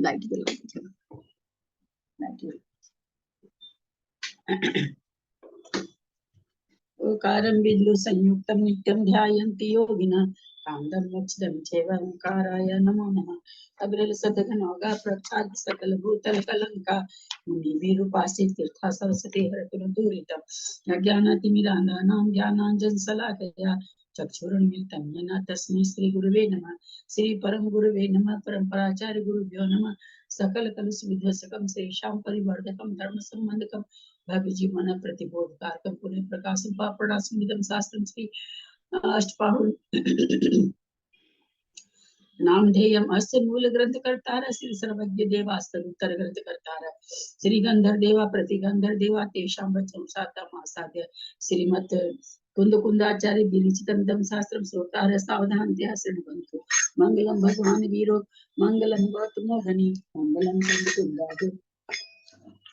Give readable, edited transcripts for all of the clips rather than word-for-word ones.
Light जला दीजिए। ओकारं बिंदु संयुक्तं नित्यं ध्यायन्ति योगिनः कांदं मोक्षदं चैव ओंकाराय नमो नमः। अग्रल सदघनौघा प्रख्यात सकल भूतल कलंका मुनिभिरुपासित तीर्था सरस्वती हरतुरदूरितं अज्ञानातिमिरान्धानां ज्ञानाञ्जन शलाकया चक्षुरुन्मिलितं येन तस्मै श्री गुरुवे नमः। श्री परम गुरुवे नमः। परम्पराचार्य गुरुभ्यो नमः। सकल कलुष विध्वंसकं श्रीशां परिवर्धकं धर्म संबंधकं भव्य जीवन प्रतिबोधकारकं पुण्य प्रकाशं पापणासुमिदं शास्त्रं श्री अष्टपाहुर नामधेयम् अस्य मूल ग्रंथ कर्तार श्री सर्वज्ञ देवास्तर उत्तर ग्रंथ कर्तार श्री गंधर देवा प्रतिगंधर देवा तेषां वचनं साधम आसाद्य श्रीमत् कुंद कुंदाचार्य विरचितं शास्त्रं श्रोतार सावधानतया शृण्वन्तु। मंगलम भगवान वीरो मंगलम गौतमो घनी मंगलम कुंद कुंदादो,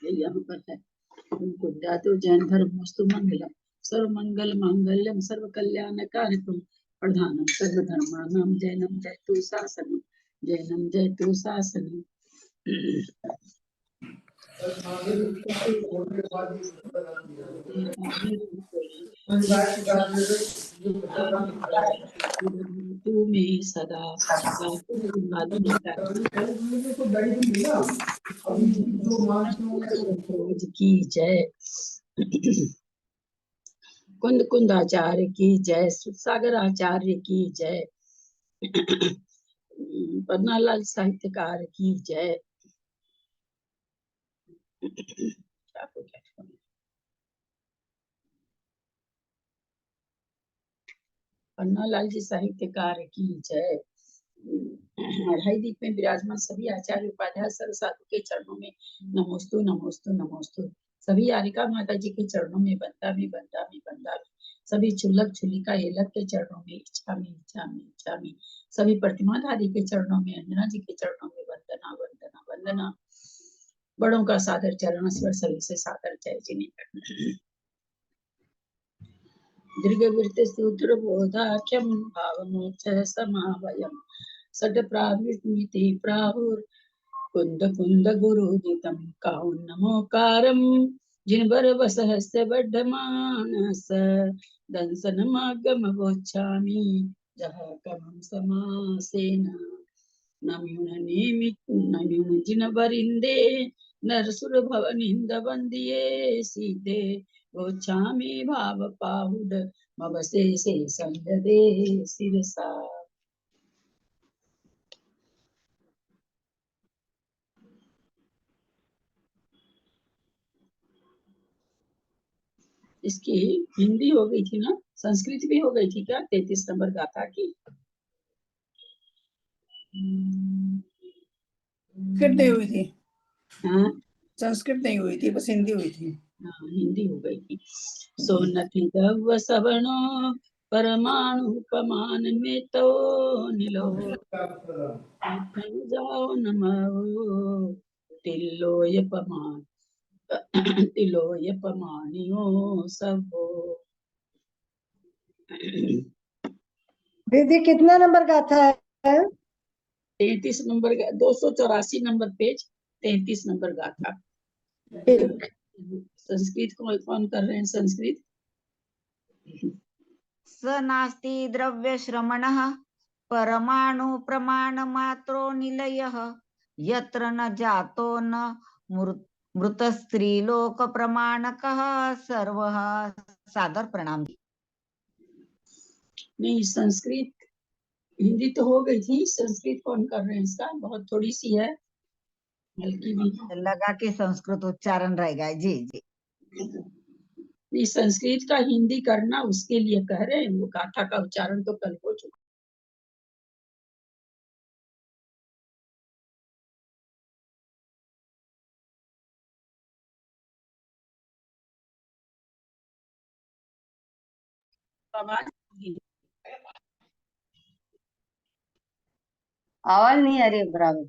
ये यहाँ पर है कुंदादो जैन धर्मोस्तु मंगलम सर्व मंगल मांगल्यम सर्व कल्याणकारिकम प्रधानम सर्वधर्माणां जैनम जयतु शासनम जैनम जयतु शासनम। तुम्हें सदा की जय। कुंद कुंदाचार्य की जय। सागर आचार्य की जय। पन्नालाल साहित्यकार की जय। पन्नालाल जी साहित्यकार की जय। अढ़ाई दीप में विराजमान सभी आचार्य उपाध्याय सर्व साधु के चरणों में नमोस्तु नमोस्तु नमोस्तु। सभी यारिका माता जी के चरणों में बंदा भी बंदा भी बंदा भी। सभी छुल्लक छुलिका एलक के चरणों में इच्छा में इच्छा में इच्छा में। सभी प्रतिमाधारी के चरणों में अंजना जी के चरणों में वंदना वंदना वंदना। बड़ों का सादर चरण स्वर सभी से सादर जय जिन्हें। दीर्घवृत्ति सूत्र बोधाख्यम भावमोक्ष समावयम सट प्रावृत्ति प्राहुर कुंद कुंद गुरुदितम काउन नमोकारम जिनबर वसहस्य बड्ढमानस दंसनमागम गोच्छामि जहाँ कमं समासेन नम्युन जिनबरिंदे नरसुर भवनिंद वंदिये सीते गोच्छामि भाव पाहुड मवसे से संददे सिरसा। इसकी हिंदी हो गई थी ना, संस्कृत भी हो गई थी क्या 33 नंबर गाथा की? संस्कृत नहीं हुई थी। हाँ संस्कृत नहीं हुई थी, बस हिंदी हुई थी। हाँ हिंदी हो गई थी। सोनति दव सवनो परमाणु पमान में तो निलो जाओ नमो तिलोय पमान तिलोय पमानियो सबो। दीदी कितना नंबर गाथा है? 33 नंबर 284 नंबर पेज 33 नंबर गाथा। संस्कृत कौन कर रहे हैं? संस्कृत स नास्ति द्रव्य श्रमणः परमाणु प्रमाण मात्रो निलयः यत्र न जातो न मृत स्त्रीलोक प्रमाणकः सर्वः। सादर प्रणाम। नहीं, संस्कृत हिंदी तो हो गई थी, संस्कृत कौन कर रहे हैं? इसका बहुत थोड़ी सी है, हल्की भी लगा के संस्कृत उच्चारण रहेगा। जी जी नहीं, संस्कृत का हिंदी करना उसके लिए कह रहे हैं। वो गाथा का उच्चारण तो कल हो चुका। आवाज नहीं आ रही बराबर।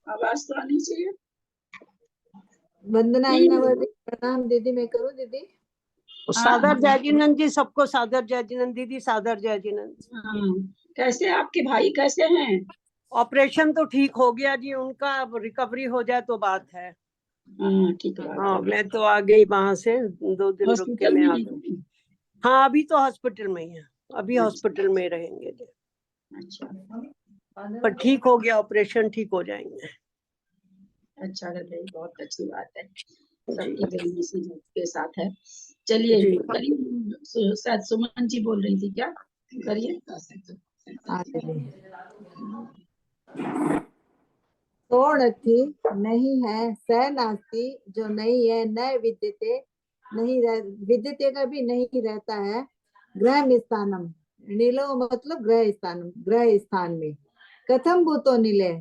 आवाज तो आनी चाहिए। वंदना प्रणाम दीदी। मैं करूँ दीदी? सादर जयजीनंद जी, सबको सादर जयजीनंद दीदी, सादर जयजीनंद। हाँ, कैसे आपके भाई कैसे हैं? ऑपरेशन तो ठीक हो गया जी उनका, अब रिकवरी हो जाए तो बात है। हाँ ठीक बात हाँ है। मैं तो आ गई वहां से, 2 दिन रुक के हॉस्पिटल मैं में आ ही गई। थी? हाँ अभी तो हॉस्पिटल में ही है, अभी अच्छा। हॉस्पिटल में रहेंगे जी। अच्छा पर ठीक हो गया, ऑपरेशन ठीक हो जाएंगे। अच्छा रहे, बहुत अच्छी बात है, जी सबकी दुआ इसी के साथ है। चलिए जी। करिए, शायद सुमन जी बोल रही थी क्या, करिए। हाँ दीदी। सोणथी नहीं है, स नास्ति जो नहीं है, न विद्यते नहीं विद्यते का भी नहीं रहता है। ग्रह स्थानम, नीलो मतलब ग्रह स्थानम, ग्रह स्थान में। कथम भूतो निलय,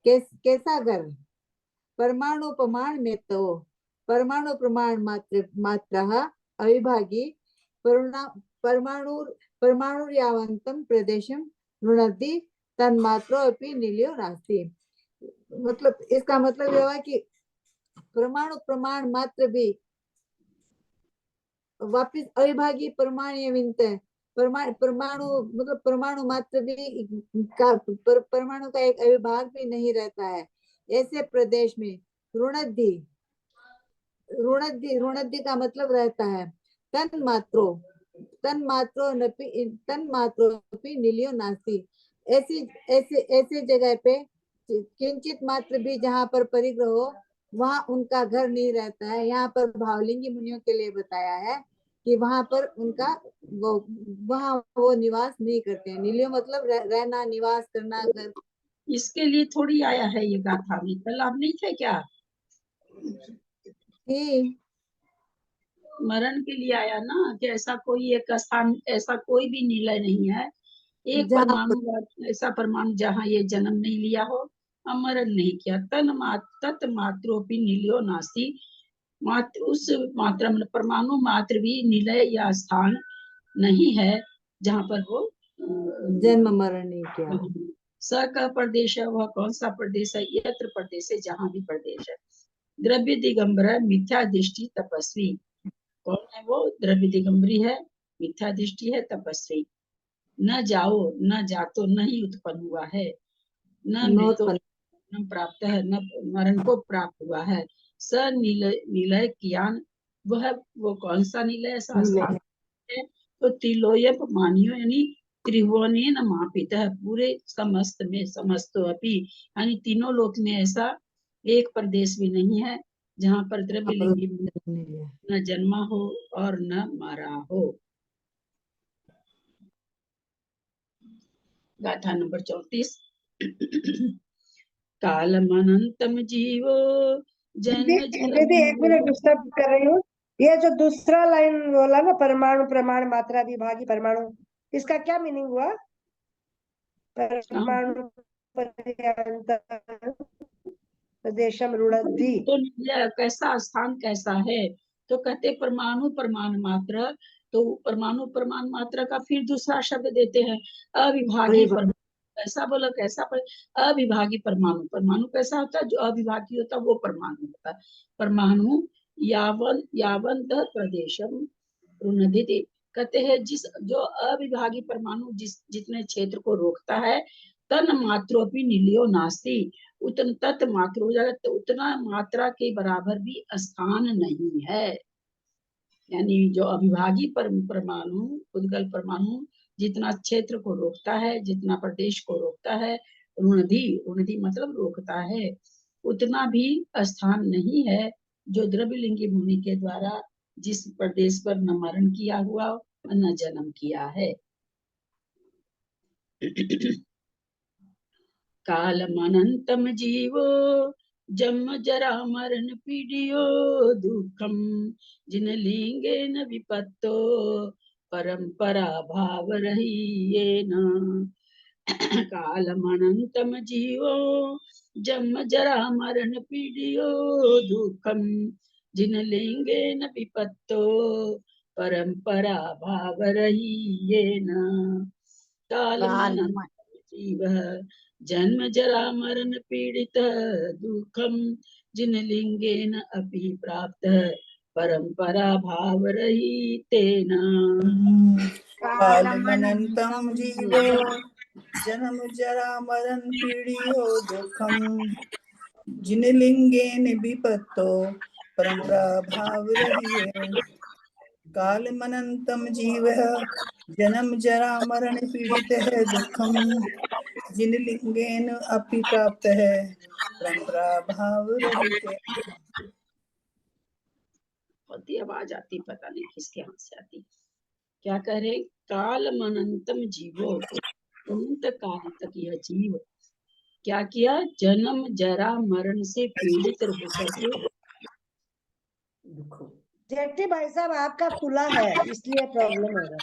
कैसा घर। परमाणु प्रमाण में तो परमाणु प्रमाण मात्रः अविभागी परमाणु परमाणुर्यावन्तं प्रदेशं रुणद्धि तन्मात्रो अपि निलयो नास्ति। मतलब इसका मतलब यह है कि परमाणु प्रमाण मात्र भी वापिस अविभागी परमाणु है। परमाणु मतलब परमाणु मात्र भी परमाणु का एक अविभाग भी नहीं रहता है ऐसे प्रदेश में। ऋणद्धि, ऋणद्धि का मतलब रहता है तन्मात्रोऽपि निलयो नास्ति। ऐसी ऐसे ऐसे जगह पे किंचित मात्र भी जहाँ पर परिग्रह हो वहाँ उनका घर नहीं रहता है। यहाँ पर भावलिंगी मुनियों के लिए बताया है कि वहाँ पर उनका वहाँ वो निवास नहीं करते हैं। निलयो मतलब रहना, निवास करना, घर। इसके लिए थोड़ी आया है ये गाथा में, कल आप नहीं थे क्या? ही मरण के लिए आया ना, कि ऐसा कोई एक स्थान, ऐसा कोई भी निलय नहीं है, एक जहाँ परमाणु, ऐसा परमाणु जहाँ ये जन्म नहीं लिया हो, मरण नहीं किया। तत् मात्रोपि निलयो नास्ति, मात्र उस मात्रा में परमाणु मात्र भी निलय या स्थान नहीं है जहाँ पर वो जन्म मरण नहीं किया। स का प्रदेश है, वह कौन सा प्रदेश है? यत्र प्रदेश है, जहाँ भी प्रदेश है। द्रव्य दिगंबर मिथ्या दृष्टि तपस्वी, कौन है वो? द्रव्य दिगंबरी है, मिथ्या दृष्टि है, तपस्वी। न जाओ, न जातो, नहीं उत्पन्न हुआ है। न मृतो, न प्राप्त है, न मरण को प्राप्त हुआ है। स निलय कियान, वह वो कौन सा निलय ऐसा स्थान है? तो त्रिलोयप मानियो, यानी त्रिभुवने न मापित है, पूरे समस्त में, समस्त अपि यानी तीनों लोक में ऐसा एक प्रदेश भी नहीं है जहाँ पर द्रव्य लिंगी न जन्मा हो और न मारा हो। गाथा नंबर 34। कालमनंतम जीवो जन्म दीदी एक मिनट डिस्टर्ब कर रही हूँ। ये जो दूसरा लाइन बोला ना, परमाणु प्रमाण मात्रा विभागी परमाणु, इसका क्या मीनिंग हुआ? परमाणु प्रदेशम रुणद्धि, तो कैसा स्थान कैसा है? तो कहते परमाणु प्रमाण मात्र, तो परमाणु प्रमाण मात्रा का फिर दूसरा शब्द देते हैं अविभागी परमाणु। कैसा बोला, कैसा अविभागी परमाणु। परमाणु कैसा होता है? जो अविभागी होता है वो परमाणु होता है। परमाणु यावंत प्रदेशम रुणद्धि, कहते हैं जिस जो अविभागी परमाणु जितने क्षेत्र को रोकता है, तन मात्रोपि निलयो नास्ति, उतन तत् मात्र हो जाएगा, तो उतना मात्रा के बराबर भी स्थान नहीं है। यानी जो अविभागी परमाणु, उद्गल परमाणु जितना क्षेत्र को रोकता है, जितना प्रदेश को रोकता है, ऋणधि मतलब रोकता है, उतना भी स्थान नहीं है जो द्रव्यलिंगी मुनि के द्वारा जिस प्रदेश पर न मरण किया हुआ न जन्म किया है। कालमनंतम जीवो जन्म जरा मरण पीडियो दुखम, जिन लिंगे न विपत्तो परंपरा भाव रही ये न। कालमनंतम जीवो जन्म जरा मरण पीडियो दुखम, जिन लिंगे न विपत्तो परंपरा भाव रही ये न। कालमनंतम जीव जन्म जरा मरण पीड़ित दुखम, जिन लिंगेन अपि प्राप्त परंपरा भाव रही तेना। कालमनंतं जीवो जन्म जरा मरण पीड़ियो दुखम जिन लिंगेन विपत्तो परंपरा भाव रहिए काल मनंतम जीव जन्म जरा मरण पीड़ित है दुखम जिन लिंगेन अपि प्राप्त है परंपरा भाव रहिते। होती आवाज आती, पता नहीं किसके हाथ से आती। क्या कह रहे? काल मनंतम जीवो, अनंत काल तक यह जीव क्या किया? जन्म जरा मरण से पीड़ित होकर के दुखो। जेठी भाई साहब आपका खुला है इसलिए प्रॉब्लम हो रहा है।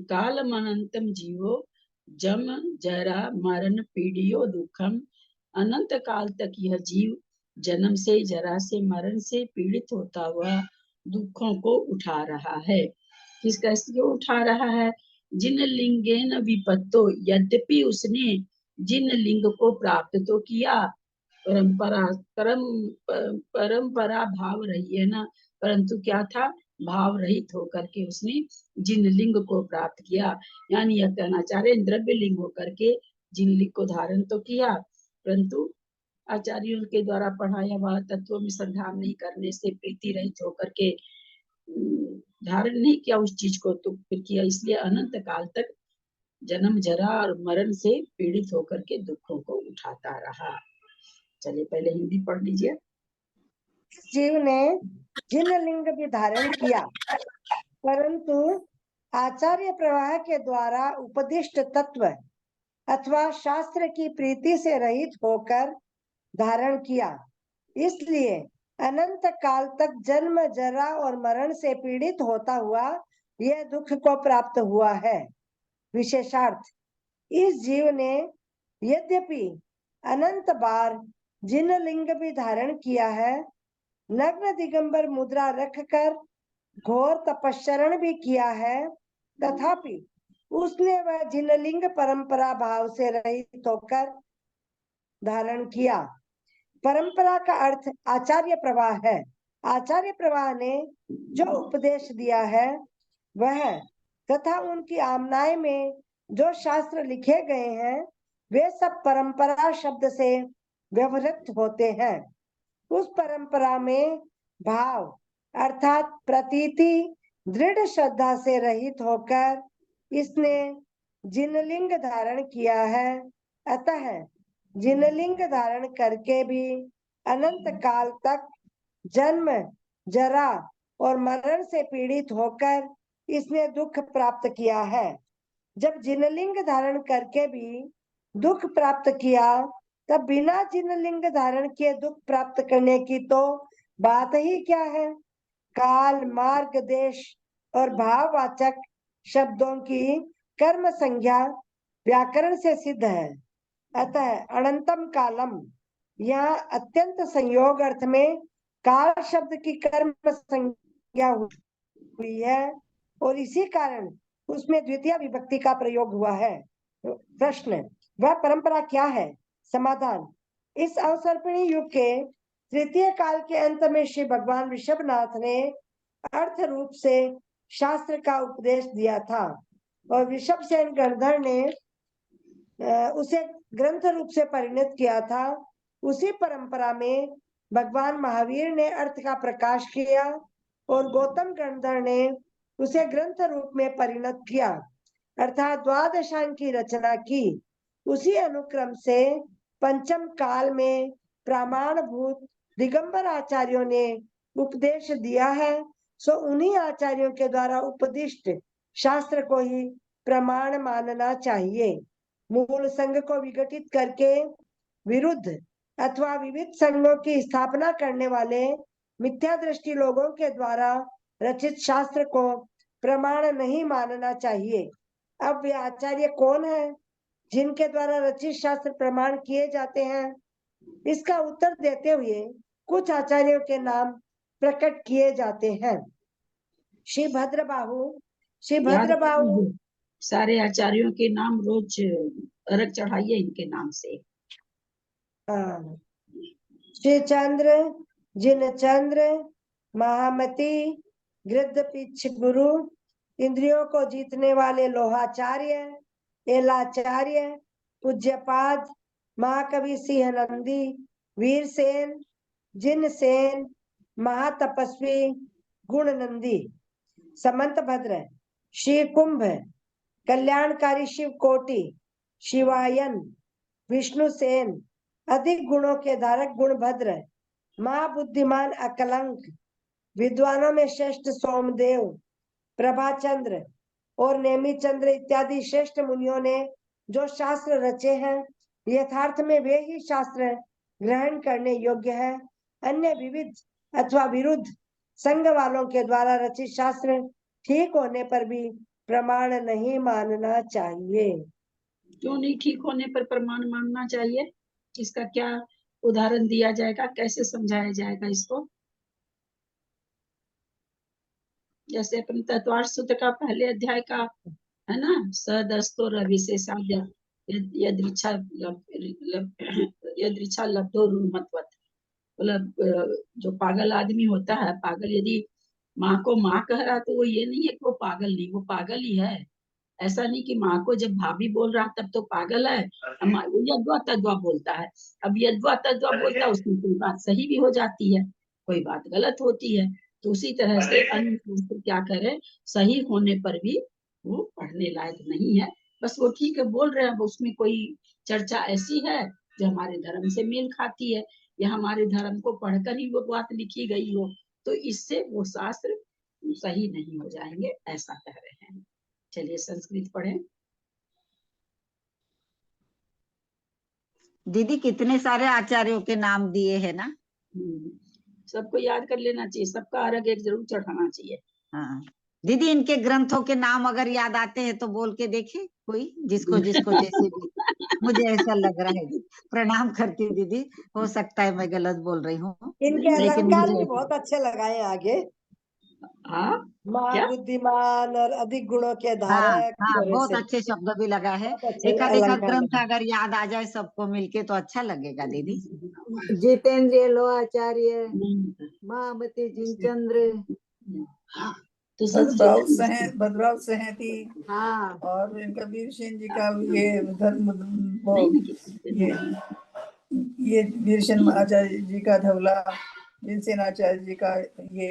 काल मनंतम जीवो जम जरा मरण पीड़ियो दुखम, अनंत काल तक यह जीव जन्म से, जरा से, मरण से पीड़ित होता हुआ दुखों को उठा रहा है। किस कैसे उठा रहा है? जिन लिंगेन विपत्तो, यद्यपि उसने जिन लिंग को प्राप्त तो किया, परंपरा भाव रही है ना, परंतु क्या था? भाव रहित होकर के उसने जिन लिंग को प्राप्त किया। यानी यह कहना चाह रहे द्रव्य लिंग होकर के जिन लिंग को धारण तो किया, परंतु आचार्यों के द्वारा पढ़ाया हुआ तत्वों में श्रद्धा नहीं करने से, प्रीति रहित होकर के धारण नहीं किया उस चीज को, तो फिर किया। इसलिए अनंत काल तक जन्म जरा और मरण से पीड़ित होकर के दुखों को उठाता रहा। चलिए पहले हिंदी पढ़ लीजिए। जीव ने जिन लिंग भी धारण किया, परंतु आचार्य प्रवाह के द्वारा उपदिष्ट तत्व अथवा शास्त्र की प्रीति से रहित होकर धारण किया, इसलिए अनंत काल तक जन्म जरा और मरण से पीड़ित होता हुआ यह दुख को प्राप्त हुआ है। विशेषार्थ, इस जीव ने यद्यपि अनंत बार जिन लिंग भी धारण किया है, नग्न दिगंबर मुद्रा रखकर घोर तपस्चरण भी किया है, तथापि उसने वह जिन लिंग परंपरा भाव से रहित होकर धारण किया। परंपरा का अर्थ आचार्य प्रवाह है। आचार्य प्रवाह ने जो उपदेश दिया है वह तथा उनकी आमनाएं में जो शास्त्र लिखे गए हैं वे सब परंपरा शब्द से व्यवहृत होते हैं। उस परंपरा में भाव अर्थात प्रतीति दृढ़ श्रद्धा से रहित होकर इसने जिनलिंग धारण किया है। अतः जिनलिंग धारण करके भी अनंत काल तक जन्म जरा और मरण से पीड़ित होकर इसने दुख प्राप्त किया है। जब जिनलिंग धारण करके भी दुख प्राप्त किया, तब बिना जिनलिंग धारण किए दुख प्राप्त करने की तो बात ही क्या है। काल, मार्ग, देश और भाववाचक शब्दों की कर्म संज्ञा व्याकरण से सिद्ध है। अतः अनंतम कालम यहाँ अत्यंत संयोग अर्थ में काल शब्द की कर्म संज्ञा हुई है और इसी कारण उसमें द्वितीय विभक्ति का प्रयोग हुआ है। प्रश्न, वह परंपरा क्या है? समाधान, इस अवसर्पिणी युग के तृतीय काल के अंत में श्री भगवान ऋषभनाथ ने अर्थ रूप से शास्त्र का उपदेश दिया था और ऋषभसेन गणधर ने उसे ग्रंथ रूप से परिणत किया था। उसी परंपरा में भगवान महावीर ने अर्थ का प्रकाश किया और गौतम गणधर ने उसे ग्रंथ रूप में परिणत किया, अर्थात द्वादशांग की रचना की। उसी अनुक्रम से पंचम काल में प्रमाणभूत दिगंबर आचार्यों ने उपदेश दिया है। सो उन्हीं आचार्यों के द्वारा उपदिष्ट शास्त्र को ही प्रमाण मानना चाहिए। मूल संघ को विघटित करके विरुद्ध अथवा विविध संघों की स्थापना करने वाले मिथ्या दृष्टि लोगों के द्वारा रचित शास्त्र को प्रमाण नहीं मानना चाहिए। अब वे आचार्य कौन है जिनके द्वारा रचित शास्त्र प्रमाण किए जाते हैं? इसका उत्तर देते हुए कुछ आचार्यों के नाम प्रकट किए जाते हैं। श्री भद्रबाहु सारे आचार्यों के नाम रोज अर्घ चढ़ाइए इनके नाम से। श्री चंद्र, जिन चंद्र, महामती, गृद्धपिच्छ गुरु, इंद्रियों को जीतने वाले लोहाचार्य, एलाचार्य, पूज्यपाद, महाकवि सिंह नंदी, वीरसेन, जिनसेन, महातपस्वी गुणनंदी, समंत भद्र, श्री कुंभ, कल्याणकारी शिव कोटि, शिवायन, विष्णु सेन, अधिक गुणों के धारक गुणभद्र, महाबुद्धिमान अकलंक, विद्वानों में श्रेष्ठ सोमदेव, प्रभाचंद्र और नेमिचंद्र इत्यादि श्रेष्ठ मुनियों ने जो शास्त्र रचे हैं, यथार्थ में वे ही शास्त्र ग्रहण करने योग्य है। अन्य विविध अथवा विरुद्ध संग वालों के द्वारा रचित शास्त्र ठीक होने पर भी प्रमाण नहीं मानना चाहिए। क्यों नहीं ठीक होने पर प्रमाण मानना चाहिए? इसका क्या उदाहरण दिया जाएगा, कैसे समझाया जाएगा इसको? जैसे अपन तत्वार्थ सूत्र का पहले अध्याय का है ना, सदस्तो रविशेषाद्य यदृच्छा लब्धो रूमत्वत्। मतलब जो पागल आदमी होता है, पागल यदि माँ को माँ कह रहा तो वो ये नहीं है कि वो पागल नहीं, वो पागल ही है। ऐसा नहीं कि माँ को जब भाभी बोल रहा तब तो पागल है, वो यद्वा तद्वा बोलता है। अब यद्वा तद्वा बोलता है, उसमें कोई बात सही भी हो जाती है, कोई बात गलत होती है। तो उसी तरह से अन्य शास्त्र क्या करे, सही होने पर भी वो पढ़ने लायक नहीं है। बस वो ठीक है बोल रहे हैं, उसमें कोई चर्चा ऐसी है जो हमारे धर्म से मेल खाती है, या हमारे धर्म को पढ़कर ही वो बात लिखी गई हो, तो इससे वो शास्त्र सही नहीं हो जाएंगे, ऐसा कह रहे हैं। चलिए संस्कृत पढ़ें। दीदी कितने सारे आचार्यों के नाम दिए हैं ना। सबको याद कर लेना चाहिए, सबका अर्घ एक जरूर चढ़ाना चाहिए। हाँ दीदी, इनके ग्रंथों के नाम अगर याद आते हैं तो बोल के देखे कोई, जिसको जिसको जैसे भी। मुझे ऐसा लग रहा है। प्रणाम करती हूँ दीदी, हो सकता है मैं गलत बोल रही हूँ, इनके लेकिन अलंकार मुझे भी बहुत अच्छे लगाए आगे, हाँ क्या? महाबुद्धिमान और अधिक गुणों के हाँ धारक, हाँ और बहुत ऐसे अच्छे शब्द भी लगा है। बहुत अच्छे एकाध अलंकार ग्रंथ लगाए। अगर याद आ जाए सबको मिलके तो अच्छा लगेगा दीदी। जितेंद्रिय लोहाचार्य, महामती जिनचंद्र, तो भद्रभाव संहति, हाँ और इनका वीरसेन जी का ये धर्म, वो ये वीरसेन आचार्य जी का धवला, वीरसेन आचार्य जी का ये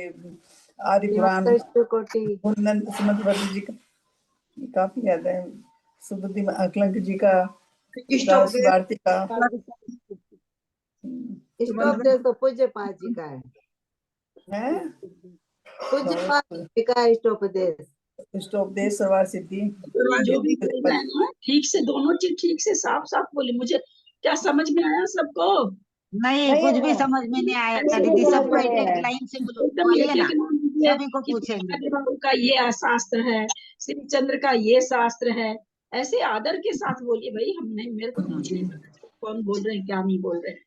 आदि पुराण, कोटि, सुमंत भद्र जी का काफी याद है, सुबुद्धि अकलंक जी का, दास भारती का, इष्टोपदेश तो पूज्य पाद जी का है, पूज्य पाद जी का इष्टोपदेश, इष्टोपदेश सर्वार सिद्धि। जो भी बोल रहे हैं ना, ठीक से दोनों चीज ठीक से साफ साफ बोले। मुझे क्या समझ में आया सबको? नहीं कुछ भी समझ में नहीं आया दीदी, सबको एक एक लाइन से एकदम बोलिए एक ना, एक नाम दीजिए सभी को कि पूछेंगे। बाबू का ये शास्त्र है, श्री चंद्र का ये शास्त्र है, ऐसे आदर के साथ बोलिए भाई। हम नहीं, मेरे को तो कुछ नहीं पता कौन बोल रहे हैं क्या नहीं बोल रहे हैं।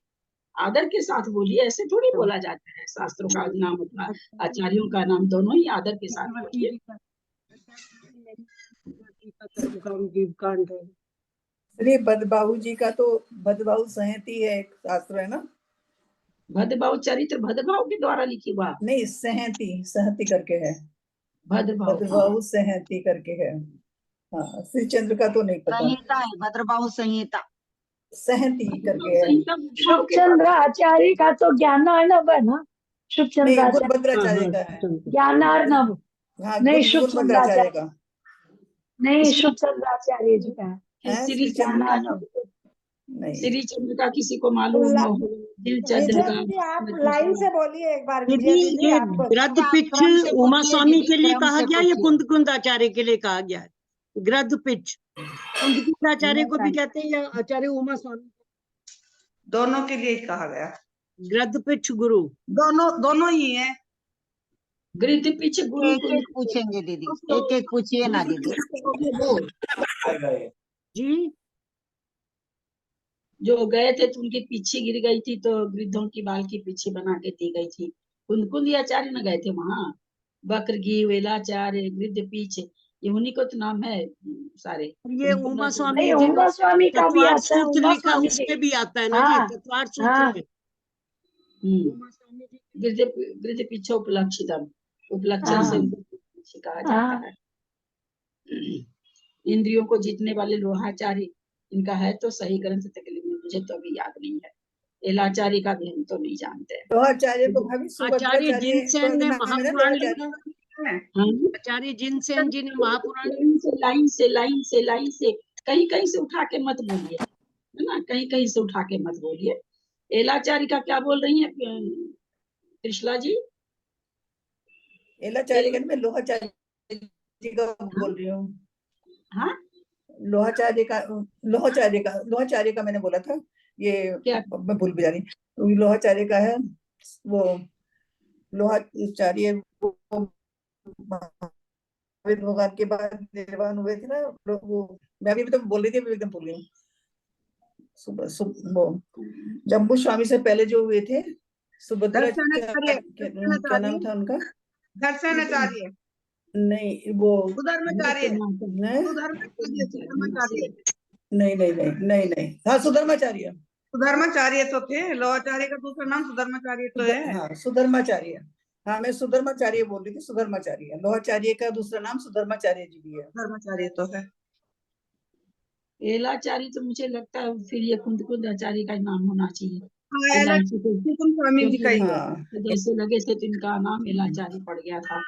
आदर के साथ बोलिए, ऐसे थोड़ी बोला जाता है। शास्त्रों का नाम अथवा आचार्यों का नाम दोनों ही आदर के साथ बोलिए। श्री भद्रबाहु जी का तो भद्रबाहु संहति है, एक शास्त्र है ना, भद्रभाव चरित्र भद्रभाव के द्वारा लिखी हुआ, नहीं सहति सहति करके है, भद्रभाव संहति करके है। हाँ, श्री चंद्र का तो नहीं पता, संहिता है, भद्रबाहु संहिता। सहति करके है। शुभ चंद्र आचार्य का तो ज्ञानार्णव है ना, शुभ नहीं, चंद्राचार्य, गुणभद्राचार्य का है। ज्ञानार्णव हाँ, नहीं, शुभ गुणभद्राचार्य का नहीं, शुभ चंद्राचार्य जी का है श्री चंद्र का ज्ञानार्णव। नहीं। श्री चंद्र का किसी को मालूम हो, दिल चंद्र विजय का, दीदी आप लाइन से बोलिए एक बार। दीदी विजय दीदी ये आपको ग्रद्ध पिच क्रम से उमा पूछिए स्वामी दीदी, के लिए क्रम कहा से गया या पूछिए। कुंद कुंद आचार्य के लिए कहा गया है? ग्रद्ध पिच कुंद कुंद आचार्य को भी कहते हैं या आचार्य उमा स्वामी? दोनों के लिए कहा गया। ग्रद्ध पिच गुरु दोनों ही है। गृध पीछे गुरु एक एक पूछेंगे दीदी, एक एक पूछिए ना दीदी। जी जो गए थे तो उनके पीछे गिर गई थी, तो गृद्धों की बाल की पीछे बना के दी गई थी। कुंद आचार्य न गए थे वहां। बक्रगी, वेलाचार्य, गृध पीछे, ये उन्हीं को तो नाम है सारे। ये उमा स्वामी नहीं, जी उमा स्वामी का भी तत्वार्थ आता है, सूत्र उमा लिखा स्वामी उसमें जी। भी आता है ना जी, हाँ तत्वार्थ सूत्र हाँ में उमा स्वामी जी गृध पीछे उपलक्षितम, उपलक्षण से हाँ उनको पीछे कहा जाता हाँ है। इंद्रियों को जीतने वाले लोहाचारी, इनका है तो सही ग्रंथ तकलीफ में, मुझे तो अभी याद नहीं है। एलाचारी का भी हम तो नहीं जानते हैं। लोहाचार्य को भाभी आचार्य सुभद्राचार्य जिनसेन ने नाम है ना महापुराण लोहाचार्य? लिखा है। हाँ? आचार्य जिनसेन जी ने महापुराण लाइन से कहीं कहीं से उठा के मत बोलिए, है ना, कहीं कहीं से उठा के मत बोलिए। एलाचारी का क्या बोल रही है कृष्णा जी? एलाचार्य का नहीं, मैं लोहाचार्य जी का बोल रही हूँ। हाँ, लोहाचार्य का मैंने बोला था, ये क्या? मैं भूल भी जा रही हूँ। लोहाचार्य का है वो, लोहाचार्य वो महावीर भगवान के बाद निर्वाण हुए थे ना वो, मैं अभी तो बोल रही थी, अभी एकदम भूल गई। वो जम्बू स्वामी से पहले जो हुए थे, दर्शनाचार्य क्या नाम था उनका? दर्शनाचार्य नहीं, वो सुधर्माचार्य नहीं सुधर्माचार्य नहीं नहीं नहीं नहीं नहीं, हाँ सुधर्माचार्य। सुधर्माचार्य तो थे, लोहाचार्य का दूसरा नाम सुधर्माचार्य तो है। हाँ सुधर्माचार्य, हाँ मैं सुधर्माचार्य बोल रही थी, सुधर्माचार्य। लोहाचार्य का दूसरा नाम सुधर्माचार्य जी भी है। धर्माचार्य तो है। एलाचारी तो मुझे लगता है फिर ये कुंद आचार्य का नाम होना चाहिए। हाँ, एलाची को स्वामी जी का ही है। हाँ तो जैसे लगे थे तो इनका नाम एलाचारी पड़ गया था।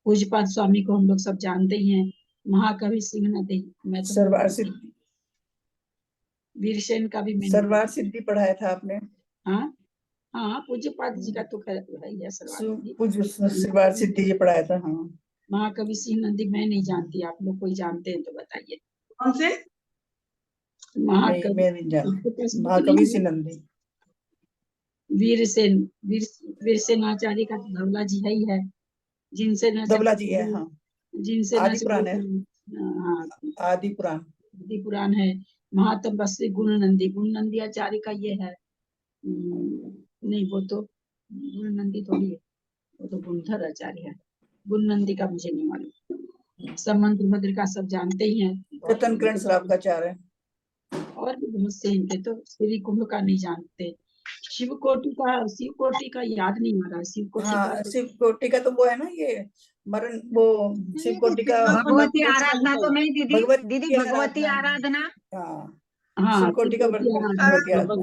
पूज्यपाद स्वामी को हम लोग सब जानते ही हैं, महाकवि सिंह नदी। मैं तो सरवार सिद्धि, वीरसेन का भी मैंने सरवार सिद्धि पढ़ाया था आपने? हाँ हाँ, पूज्यपाद जी का तो खैर है ही है सरवार सिद्धि। पूज्य सरवार सिद्धि ये पढ़ाया था। हाँ महाकवि सिंह नदी मैं नहीं जानती, आप लोग कोई जानते हैं तो बताइए। कौन से? नहीं, महाकवि मैं नहीं जानती। आपके पास बुक महाकवि नहीं है? सिनंदी, वीरसेन, वीरसेन आचार्य का तो धवला जी है ही है, जिनसे न धवला जी है। हाँ जिनसे न आदि पुराण है, हाँ आदि पुराण। आदि पुराण है। महातपस्वी गुण नंदी आचार्य का ये है। नहीं, वो तो गुण नंदी थोड़ी है, वो तो गुणधर आचार्य है। गुण नंदी का मुझे नहीं मालूम। सब मंत्र भद्र का सब जानते ही हैं। रतन कर्ण श्राप का चार है। और भी बहुत से इनके तो श्री कुंभ का नहीं जानते। शिव कोटि का याद नहीं आ रहा। शिव कोटि का हाँ शिव कोटि का तो वो है ना, ये मरण, वो शिव कोटि का भगवती आराधना तो नहीं दीदी, दीदी भगवती आराधना। हाँ हाँ, शिव कोटि का भगवती आराधना।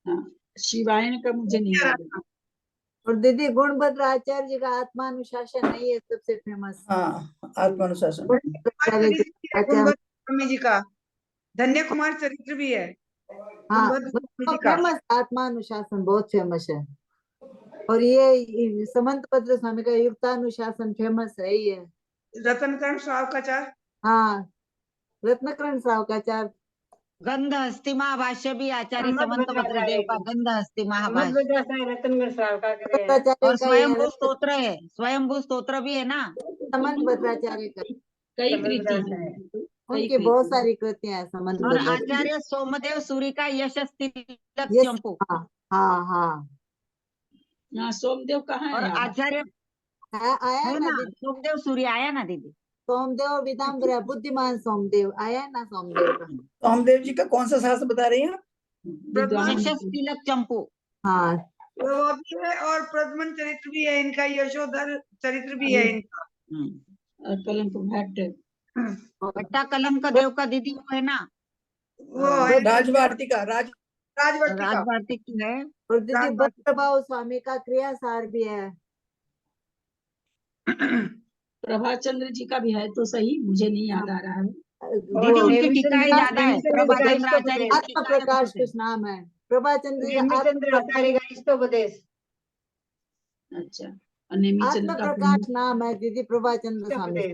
हाँ, शिवायन का मुझे नहीं मालूम। और दीदी गुणभद्र आचार्य जी का आत्मानुशासन नहीं है सबसे फेमस। हाँ आत्मानुशासन। स्वामी जी का धन्य कुमार चरित्र भी है। हाँ फेमस, आत्मानुशासन बहुत फेमस है। और ये समंतभद्र स्वामी का युक्तानुशासन फेमस है ही है। रत्नकर्ण श्रावकाचार, हाँ रत्नकर्ण श्रावकाचार। गंध हस्ती महाभाष्य भी आचार्य समंत भद्रदेव का गंध हस्ती महाभाष्य। और स्वयंभू स्तोत्र है, स्वयंभू स्तोत्र भी है ना समंत भद्राचार्य का। कई कृति है, उनकी बहुत सारी कृतियां हैं समंत और भद्राचार्य। आचार्य सोमदेव सूरी का यशस तिलक Yes, चंपू। हाँ हाँ हाँ यहाँ सोमदेव कहाँ और है? यहाँ आचार्य आया है ना ना, दीदी, सोमदेव सूर्य आया ना दीदी। सोमदेव विदाम्बर बुद्धिमान सोमदेव आया ना सोमदेव का। सोमदेव जी का कौन सा शास्त्र बता रही हैं आप? यशस तिलक चंपू। हाँ वो भी है, और प्रद्मन चरित्र भी है इनका, यशोधर चरित्र भी है इनका। और कलंक भट्ट, भट्टा कलंक देव का दीदी वो है ना, वो राजवार्ती का राजभारती की है। और दीदी भद्रभाव स्वामी का क्रियासार भी है। प्रभाचंद्र जी का भी है तो सही, मुझे नहीं याद आ रहा है। दीदी उनकी टीकाएं ज्यादा है, प्रभाचंद्र आचार्य की आत्मा प्रकाश कुछ नाम है प्रभाचंद्र जी का। अच्छा, और नेमीचंद आत्मा का प्रकाश नाम है दीदी, प्रभाचंद्र स्वामी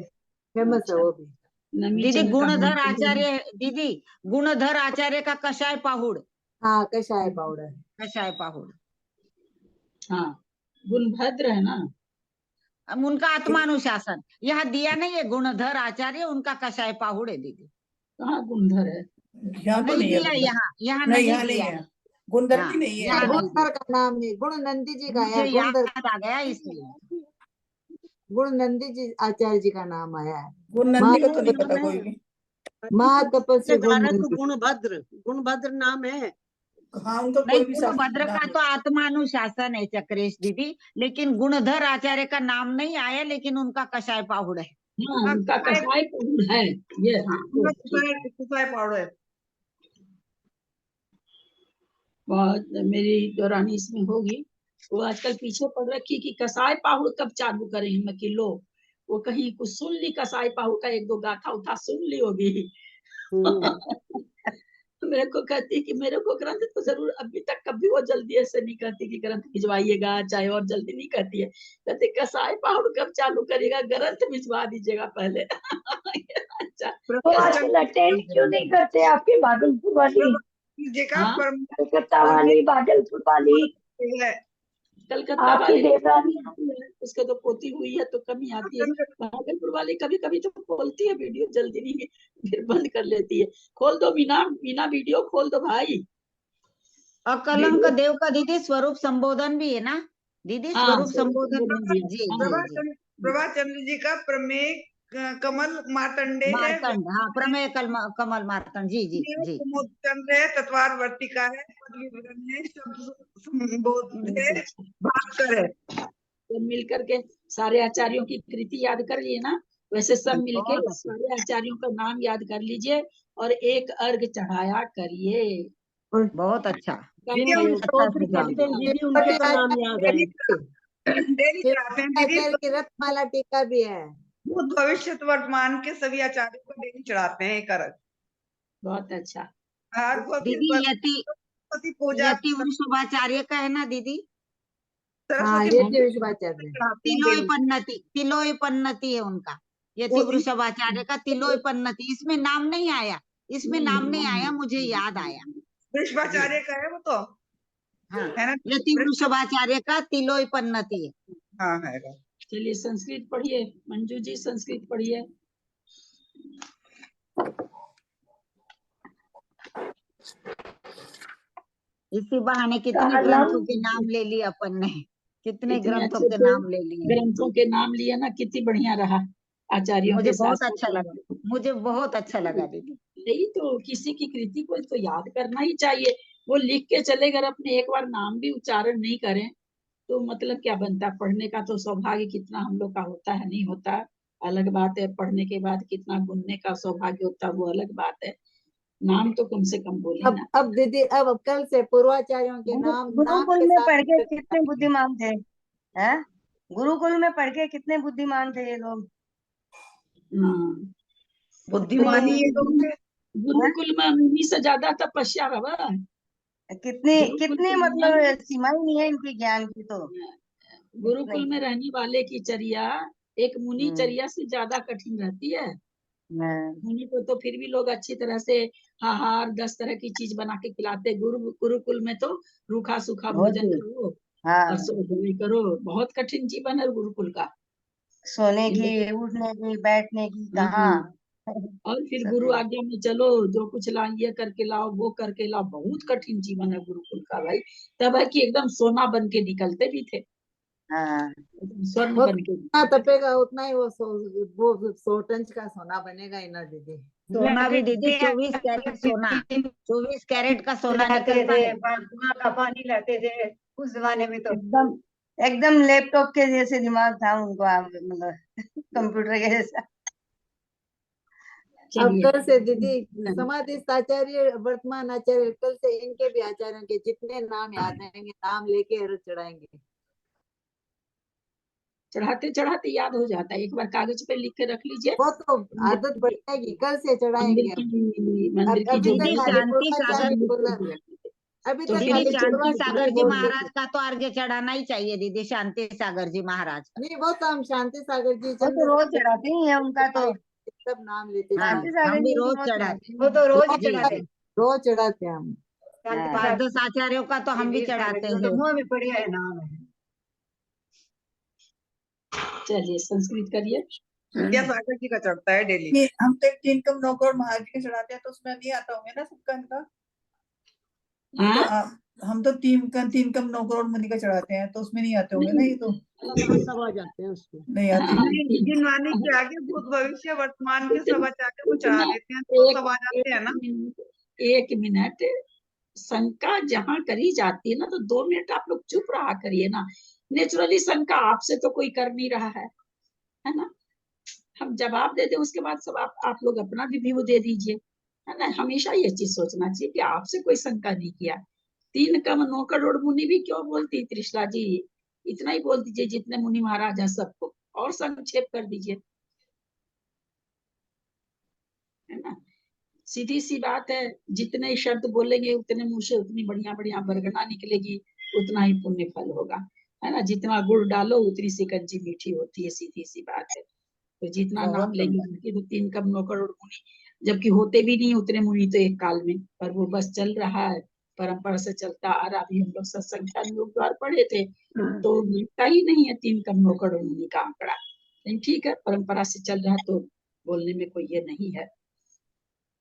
फेमस है वो भी। दीदी नेमीचंद का गुणधर आचार्य, दीदी गुणधर आचार्य का कषाय पाहुड़। हाँ कषाय पाउडर, कषाय पाहुड़। हाँ, गुणभद्र है ना। अब उनका आत्मानुशासन यहाँ दिया नहीं है, गुणधर आचार्य उनका कषाय पाहुड़ है दीदी। कहाँ गुणधर है? यहाँ तो नहीं नहीं दिया है, यहाँ नहीं नहीं यहाँ नहीं दिया। है, गुणधर हाँ, की नहीं है। यहाँ गुणधर का नाम नहीं, गुण नंदी जी का मुझे है। याद गुणधर आ गया इसलिए। गुण नंदी जी आचार्य जी का नाम आया है। गुणनंदी का तो नहीं पता कोई भी। महातपस्वी गुण तो नंदी। गुणभद्र नाम है। हाँ उनका नहीं, कोई भी गुणभद्र का तो आत्मानुशासन है चक्रेश दीदी, लेकिन गुणधर आचार्य का नाम नहीं आया, लेकिन उनका कषाय पाहुड़ है। हाँ हाँ, उनका कसाई पाउडर है ये। हाँ उनका ठीक। कुसाई पाउडर। बहुत मेरी दौरानी इसमें होगी। वो आजकल पीछे पड़ रखी कि कसाई पाहुड़ कब चालू करें हम किलो। वो कहीं कुछ सुन ली कसाई पाहुड़ का, एक दो गाथा उठा सुन ली होगी। मेरे को कहती कि मेरे को ग्रंथ तो जरूर, अभी तक कभी वो जल्दी ऐसे नहीं कहती कि ग्रंथ भिजवाइएगा, चाहे और जल्दी नहीं कहती है। कहती कसाई पाहुड़ कब चालू करिएगा, ग्रंथ भिजवा दीजिएगा पहले। अच्छा तो आजकल अटेंड क्यों नहीं करते आपके भागलपुर वाली, जी का हाँ कलकत्ता वाली, भागलपुर वाली, है। कलकत्ता आपकी वाली देवरानी? उसके तो पोती हुई है तो कमी आती है। भागलपुर वाली कभी कभी तो खोलती है वीडियो, जल्दी नहीं, फिर बंद कर लेती है। खोल दो मीना, मीना वीडियो खोल दो भाई। और कलंक देव का दीदी स्वरूप संबोधन भी है ना दीदी, हाँ स्वरूप स्वरूप संबोधन। संबोधन भी है। जी हाँ जी जी। प्रभात चंद्र जी का प्रमेय कमल मार्तंडे है। मार्तंड, हाँ प्रमेय कमल मार्तंड, जी जी जी। चंद्र है, तत्वार वर्तिका है, पद विवरण है, शब्द संबोध है, बहुत अच्छा। भास्कर है। तो मिल करके सारे आचार्यों की कृति याद कर लिए ना, वैसे सब मिलके बहुत अच्छा। सारे आचार्यों का नाम याद कर लीजिए और एक अर्घ चढ़ाया करिए। बहुत अच्छा, ये हम अच्छा स्तोत्र सुझाव करते हैं दिया। दीदी, उनके तो नाम याद है। डेली चढ़ाते हैं दीदी। आचार्य की रत्नमाला टीका भी है। भूत भविष्य वर्तमान के सभी आचार्यों को डेली चढ़ाते हैं एक अर्घ। बहुत अच्छा। आज को फिर दीदी सरस्वती पूजा, यति वृषभाचार्य का है ना दीदी, हाँ सरस्वती ये हाँ, विश्वाचार्य। चढ़ाते हैं तिलोय डेली। पन्नति, तिलोय पन्नति है उनका, यति वृषभाचार्य का तिलोय पन्नति। इसमें नाम नहीं आया, इसमें नाम नहीं आया, मुझे याद आया। वृषभाचार्य का है वो तो, हाँ, है ना? यति वृषभाचार्य का तिलोय पन्नति है। हाँ है। चलिए संस्कृत पढ़िए, मंजू जी संस्कृत पढ़िए। इसी बहाने कितने कालम ग्रंथों के नाम ले लिए अपन ने, कितने इतने ग्रंथों अच्छे के से नाम ले लिए। ग्रंथों के नाम लिए ना, कितनी बढ़िया रहा आचार्यों मुझे के साथ बहुत साथ। अच्छा लगा, मुझे बहुत अच्छा लगा दीदी। यही तो, किसी की कृति को तो याद करना ही चाहिए। वो लिख के चले गए, अपने एक बार नाम भी उच्चारण नहीं करें तो मतलब क्या बनता। पढ़ने का तो सौभाग्य कितना हम लोग का होता है, नहीं होता अलग बात है, पढ़ने के बाद कितना गुनने का सौभाग्य होता है वो अलग बात है। नाम तो कम से कम बोले ना। अब दीदी अब कल से पूर्वाचार्यों के नाम गुरुकुल के में साथ पढ़ के कितने बुद्धिमान थे, हैं? गुरुकुल में पढ़ के कितने बुद्धिमान थे ये लोग। हाँ, बुद्धिमानी ये लोग हैं। गुरुकुल में मुनि से ज्यादा तपस्या रहा। कितनी गुरुकुल कितनी के मतलब नियम, सीमा ही नहीं है इनके ज्ञान की तो। गुरुकुल में रहने वाले की चर्या एक मुनि चर्या से ज्यादा कठिन रहती है। मुनि को तो फिर भी लोग अच्छी तरह से आहार 10 तरह की चीज बना के खिलाते। गुरुकुल में तो रूखा सूखा भोजन करो हाँ, और सो जाए करो। बहुत कठिन जीवन है गुरुकुल का। सोने इन की, लोग- उठने की, बैठने की कहाँ। हाँ, और फिर सब गुरु आज्ञा में चलो, जो कुछ ला ये करके लाओ वो करके लाओ। बहुत कठिन जीवन है गुरुकुल का भाई। तब है कि एकदम सोना बन के निकलते भी थे, हाँ, एकदम स्वर्ण वो बन के जितना निकलते थे। तपेगा उतना ही वो 100 टन का सोना बनेगा ही ना दीदी। सोना भी दीदी 24 कैरेट सोना, 24 कैरेट का सोना निकलता है। का पानी लाते थे उस जमाने में तो। एकदम एकदम लैपटॉप के जैसे दिमाग था उनको, मतलब कंप्यूटर के जैसा। अब चलिए कल से दीदी समाधि आचार्य, वर्तमान आचार्य, कल से इनके भी आचार्यों के जितने नाम याद आएंगे नाम लेके अर्घ चढ़ाएंगे। चढ़ाते चढ़ाते याद हो जाता है। एक बार कागज पे लिख के रख लीजिए। वो तो आदत पड़ जाएगी, कल से मंदिर चढ़ाएंगे। की मंदिर की अभी जो तक दीदी खाली शांति सागर, पूर्वाचार्य बोला, अभी तक छोटी दीदी खाली छोटी शांति पूर्वाचार्य सागर जी बोलते महाराज थे। का तो अर्घ्य चढ़ाना ही चाहिए दीदी, शांति सागर जी महाराज का। नहीं वो तो हम शांति सागर जी, वो तो चंद्र रोज चढ़ाते ही है उनका तो। सब नाम लेते हाँ, थे। सागर हम भी जी तो रोज चढ़ाते हैं। वो तो रोज ही जी चढ़ाते जी। हैं। रोज चढ़ाते हैं हम। हाँ। 5-10 आचार्यों का तो हम भी चढ़ाते हैं। मुंह में बढ़िया है नाम है। चलिए संस्कृत करिए। या सागर जी का चढ़ता है डेली। हम तो 3 कम 9 करोड़ महाराज जी के चढ़ाते हैं तो उसमें नहीं आता होंगे ना सबका इनका। हाँ हम तो 3 कम 9 करोड़ मुनि का चढ़ाते हैं तो उसमें नहीं आते होंगे ना ये तो। सब आ जाते हैं उसमें। नहीं आते। हाँ, जिनवानी के आगे भूत भविष्य वर्तमान के सब आचार्य को चढ़ा इतना देते हैं तो एक सब आ जाते हैं ना। एक मिनट शंका जहाँ करी जाती है ना तो 2 मिनट आप लोग चुप रहा करिए ना। नेचुरली शंका आपसे तो कोई कर नहीं रहा है ना। हम जवाब दे दें, उसके बाद सब आप लोग अपना भी व्यू दे दीजिए, है ना। हमेशा ये चीज सोचना चाहिए कि आपसे कोई शंका नहीं किया। 3 कम 9 करोड़ मुनि भी क्यों बोलती त्रिशला जी, इतना ही बोल दीजिए जितने मुनि महाराज हैं सबको, और संक्षेप कर दीजिए, है ना। सीधी सी बात है, जितने शब्द बोलेंगे उतने मुंह से उतनी बढ़िया बढ़िया बरगना निकलेगी, उतना ही पुण्य फल होगा, है ना। जितना गुड़ डालो उतनी शिकंजी मीठी होती है, सीधी सी बात है। तो जितना नाम बहुत लेंगे उनके तो 3 कम 9 करोड़ मुनि, जबकि होते भी नहीं उतने मुनि तो एक काल में, पर वो बस चल रहा है, परंपरा से चलता आ रहा। अभी हम लोग सत्संग का योग द्वार पढ़े थे, तो मिलता ही नहीं है 3 कम 9 करोड़ मुनि का आंकड़ा। लेकिन ठीक है, परंपरा से चल रहा है तो बोलने में कोई ये नहीं है,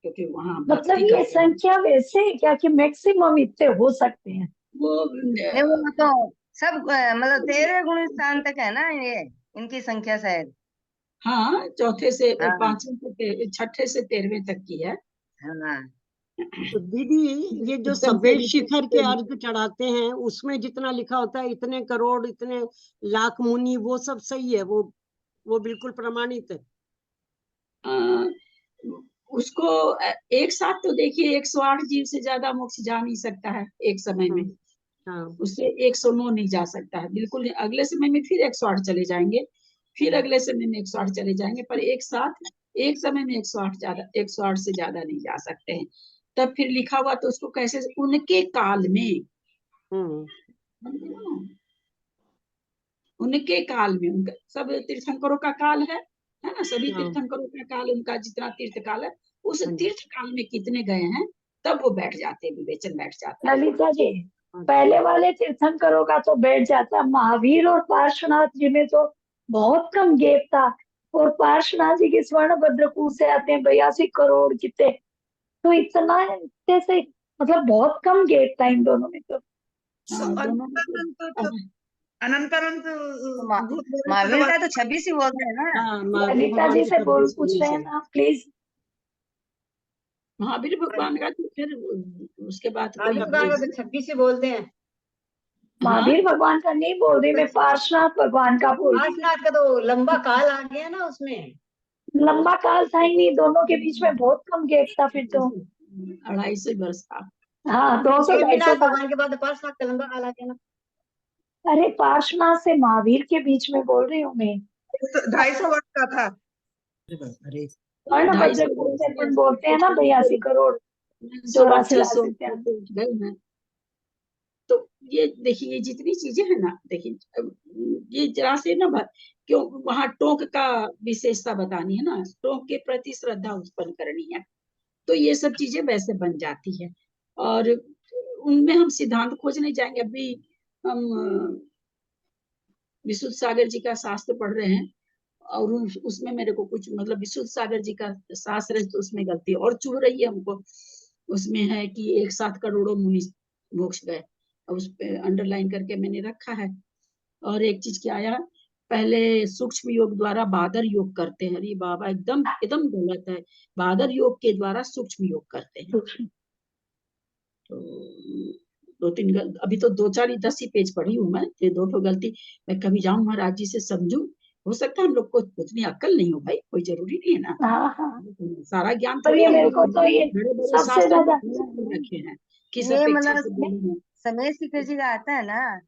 क्योंकि वहाँ मतलब भक्ति ये का संख्या वैसे है क्या कि मैक्सिमम इतने हो सकते हैं? वो नहीं वो तो सब मतलब 13वें गुण स्थान तक है ना ये, इनकी संख्या शायद। हाँ, चौथे से हाँ 5वें से छठे से 13वें तक की है। हाँ। तो दीदी ये जो एकदम सफेद से शिखर के अर्घ चढ़ाते हैं उसमें जितना लिखा होता है इतने करोड़ इतने लाख मुनि, वो सब सही है, वो बिल्कुल प्रमाणित है। अ, उसको एक साथ तो देखिए 108 जीव से ज्यादा मोक्ष जा नहीं सकता है एक समय में, हाँ उससे 109 नहीं जा सकता है, बिल्कुल नहीं। अगले समय में फिर 108 चले जाएंगे, फिर अगले समय में 108 चले जाएंगे, पर एक साथ एक समय में 108 से ज्यादा नहीं जा सकते हैं। तब फिर लिखा हुआ तो उसको कैसे, उनके काल में, हम्म उनके काल में, उनका सब तीर्थंकरों का काल है ना, सभी हाँ तीर्थंकरों का काल, उनका जितना तीर्थ काल है, उस हाँ जी, तीर्थ काल में कितने गए हैं, तब वो बैठ जाते हैं, विवेचन बैठ जाता है। ललिता जी, हाँ। पहले वाले तीर्थंकरों का तो बैठ जाता, महावीर और पार्श्वनाथ जी में तो बहुत कम गैप था, और पार्श्वनाथ जी के स्वर्ण भद्रकूट से आते हैं 82 करोड़ कितने, तो इतना इतने से मतलब बहुत कम गैप था इन दोनों में तो। हाँ, दोनों में अनंत तो महावीर का तो 26 ही बोलते हैं ना। हाँ महावीर ललिता भगवान जी के से बोल 26 पूछ गुण रहे से। हैं ना प्लीज। महावीर भगवान का तो फिर उसके बाद कोई 26 ही बोलते हैं। हाँ, महावीर भगवान का नहीं बोल रही मैं, पार्श्वनाथ भगवान का बोल रही हूँ। पार्श्वनाथ का तो लंबा काल आ गया ना उसमें। लंबा काल था ही नहीं, दोनों के बीच में बहुत कम गैप था फिर तो। 250 वर्ष था। हाँ 200-250 नेमिनाथ साल। भगवान के बाद पार्श्वनाथ का लंबा काल आ गया ना। अरे पार्श्वनाथ से महावीर के बीच में बोल रही हूँ मैं। 250 वर्ष का था। स्वर्ण 250 भद्रकूट से अपन वर्ष बोलते हैं ना 82 करोड़ 84 लाख से ज्यादा। गए हैं। तो ये देखिए, ये जितनी चीजें हैं ना, देखिए ये जरा से ना क्यों वहां टोंक का विशेषता बतानी है ना, टोंक के प्रति श्रद्धा उत्पन्न करनी है, तो ये सब चीजें वैसे बन जाती है। और उनमें हम सिद्धांत खोजने जाएंगे। अभी हम विशुद्ध सागर जी का शास्त्र पढ़ रहे हैं, और उसमें मेरे को कुछ मतलब विशुद्ध सागर जी का शास्त्र है तो उसमें गलती और चुभ रही है हमको। उसमें है कि 107 करोड़ों मुनि मोक्ष गए, और उस पे अंडरलाइन करके मैंने रखा है। और एक चीज क्या आया, पहले सूक्ष्म योग द्वारा बादर योग करते हैं। अरे बाबा, एकदम एकदम गलत है। बादर योग के द्वारा सूक्ष्म योग करते हैं। तो 2-3 अभी तो 2-4-10 ही पेज पढ़ी हूँ मैं, ये 2 गलती। मैं कभी जाऊं महाराज जी से समझू, हो सकता है हम लोग को उतनी अक्ल नहीं हो भाई, कोई जरूरी नहीं है ना। हाँ हाँ, सारा ज्ञान पर थोड़ी ये हम मेरे लोग को तो ये बड़े बड़े सबसे शास्त्रों ज्यादा में रखे हैं, किस ये अपेक्षा मतलब से बोले हैं। समय शिखर जी का आता है ना,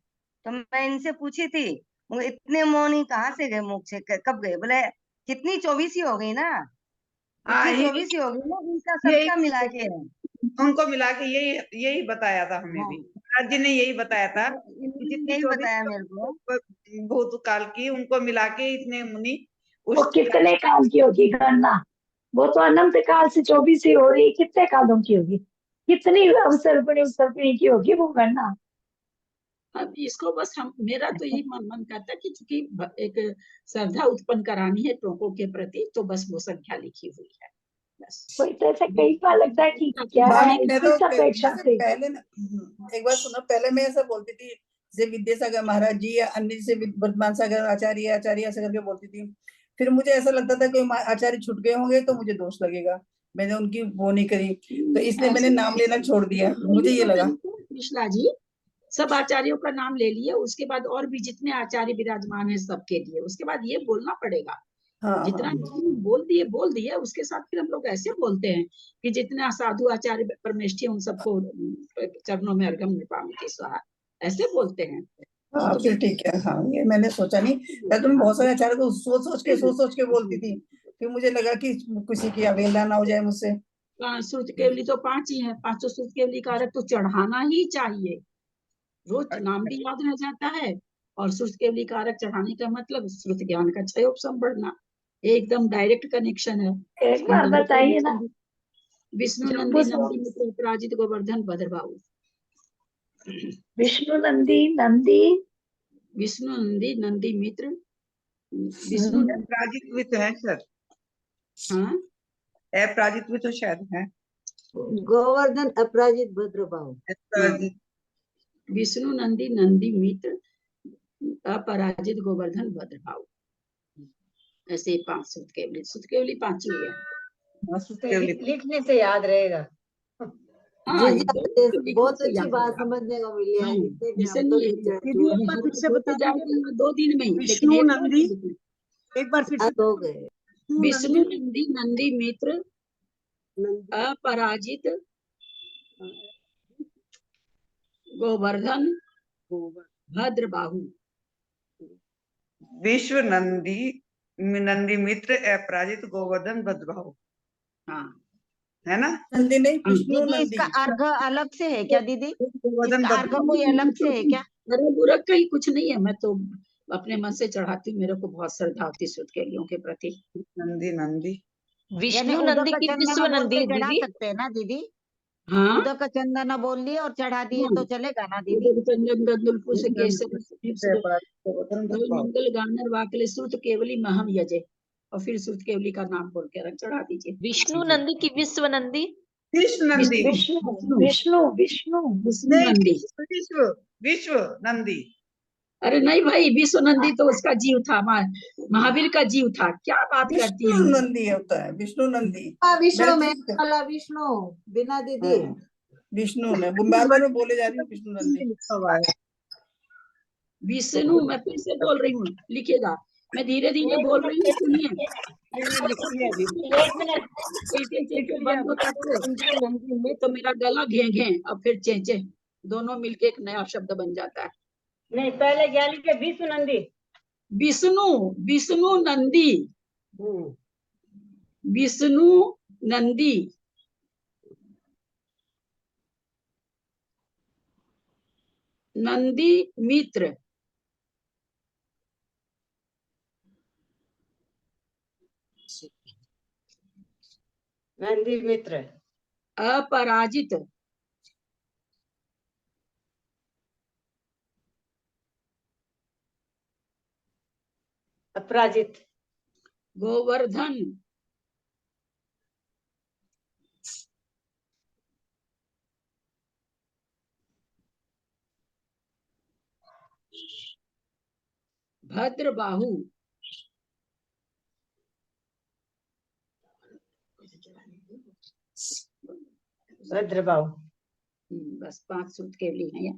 तो मैं इनसे पूछी थी मुझे इतने मौनी कहाँ से गए मोक्ष, कब गए, बोले कितनी 24 ही हो गई ना, हाँ इतनी ये 24 ही हो गई ना, इनका यही सबका मिला के है। उनको मिला के यही यही बताया था हमें भी, महाराज जी ने यही बताया था कि इन्होंने जितनी यही 24 बताया मेरे को। भूतकाल की उनको मिला के इतने मुनि वो उस कितने काल की होगी गणना, वो तो अनंत काल से 24 ही हो रही, कितने कालों की होगी, कितनी अवसर्पिणी की होगी वो गणना। अब इसको बस हम, मेरा तो यही मन करता है कि चूंकि एक श्रद्धा उत्पन्न करानी है टोकों के प्रति, तो बस वो संख्या लिखी हुई है बस। कोई तो ऐसा कई बार लगता है कि क्या है मैं तो किस अपेक्षा से। पहले एक बार सुनो, पहले मैं ऐसा बोलती थी जैसे विद्यासागर महाराज जी या अन्य जैसे वर्तमान सागर आचार्य ऐसा करके बोलती थी। फिर मुझे ऐसा लगता था कोई आचार्य छूट गए होंगे तो मुझे दोष लगेगा, मैंने उनकी वो नहीं करी, तो इसलिए मैंने नाम लेना छोड़ दिया, मुझे ये लगा। कृष्णा जी सब आचार्यों का नाम ले लिए, उसके बाद और भी जितने आचार्य विराजमान है सबके लिए, उसके बाद ये बोलना पड़ेगा हाँ जितना हाँ बोल दिए उसके साथ फिर हम लोग ऐसे बोलते हैं कि जितना साधु आचार्य परमेष्ठी उन सबको चरणों में अर्घम निपामिति स्वाहा, ऐसे बोलते हैं। हाँ, तो फिर ठीक है। हाँ, ये मैंने सोचा नहीं, मैं तो बहुत सारे आचार्य को सोच के बोलती थी, फिर मुझे लगा कि किसी की अवहेलना ना हो जाए मुझसे। श्रुत केवली तो 5 ही है, 5 श्रुत केवली कारक तो चढ़ाना ही चाहिए, रोज नाम भी याद रह जाता है। और श्रुत केवली कारक चढ़ाने का मतलब श्रुत ज्ञान का क्षयोपशम बढ़ना, एकदम डायरेक्ट कनेक्शन है। एक बार बताइए ना, विष्णु जब नंदी उस नंदी मित्र अपराजित गोवर्धन भद्रबाहु। विष्णु नंदी नंदी विष्णु नंदी नंदी मित्र, विष्णु अपराजित भी तो है सर, हाँ अपराजित भी तो शायद है। गोवर्धन अपराजित भद्रबाहु। अपराजित विष्णु नंदी नंदी मित्र अपराजित गोवर्धन भद्रबाहु, ऐसे 5 श्रुत केवली 5 ही है। लिखने से याद रहेगा। हाँ, जी ये जी, बहुत अच्छी बात समझने को मिली है। हाँ, जितने भी जिसे हम तो नहीं लिख रहे दीदी एक बार थे, फिर से बता होते जाएगा 2 दिन में ही, लेकिन विष्णु एक बार नंदी, नहीं लिखना। एक बार फिर से आज हो गए। विष्णु नंदी नंदी मित्र नंदी अपराजित गोवर्धन भद्रबाहु। विश्व नंदी नंदी मित्र अपराजित गोवर्धन भद्रबाहु, हाँ है ना? नंदी नहीं, विष्णु दीदी नंदी। इसका अर्घ अलग से है क्या दीदी? गोवर्धन इसका अर्घ कोई अलग से है क्या? अरे बुरा कहीं कुछ नहीं है, मैं तो अपने मन से चढ़ाती हूँ, मेरे को बहुत श्रद्धा होती श्रुत केवलियों के प्रति। नंदी नंदी यानी विष्णु उदक नंदी की चंदना विश्व बोल नंदी के चढ़ा दीदी। सकते हैं ना दीदी? हाँ उदक चंदना बोल लिए और चढ़ा दिए तो चलेगा ना दीदी? उदक चंदन गंदुल पुष केसर गोवर्धन भद्रबाहु। मंगल गानर वाकले श्रुत केवली महम यजे, और फिर श्रुत केवली का नाम बोल के रख चढ़ा दीजिए। विष्णु नंदी की विश्व नंदी। विश्व नंदी, विष्णु विष्णु विष्णु विष्णु नंदी। विश्व विश्व नंदी। अरे नहीं भाई, विश्व नंदी तो उसका जीव था, महावीर का जीव था, क्या बात करती विष्णु है। नंदी होता है, विष्णु नंदी। विष्णु में मैं ठीक है। वाला विष्णु बिना दीदी। हाँ, विष्णु ने, वो बार बार मैं बोले जा रही हूँ विष्णु नंदी। लिखा हुआ है। विष्णु, मैं फिर से बोल रही हूँ, लिखिएगा, मैं धीरे धीरे बोल रही हूँ, सुनिए। लिख लिया दीदी, चेचे बंद होता तो मेरा गला घे घे और फिर चेचे, दोनों मिलके एक नया शब्द बन जाता है। नहीं, पहले क्या लिखे? विष्णु नंदी। विष्णु, विष्णु नंदी, विष्णु नंदी, नंदी मित्र नंदी मित्र अपराजित अपराजित गोवर्धन भद्रबाहु। भद्रबाहु। बस 5 श्रुत केवली है।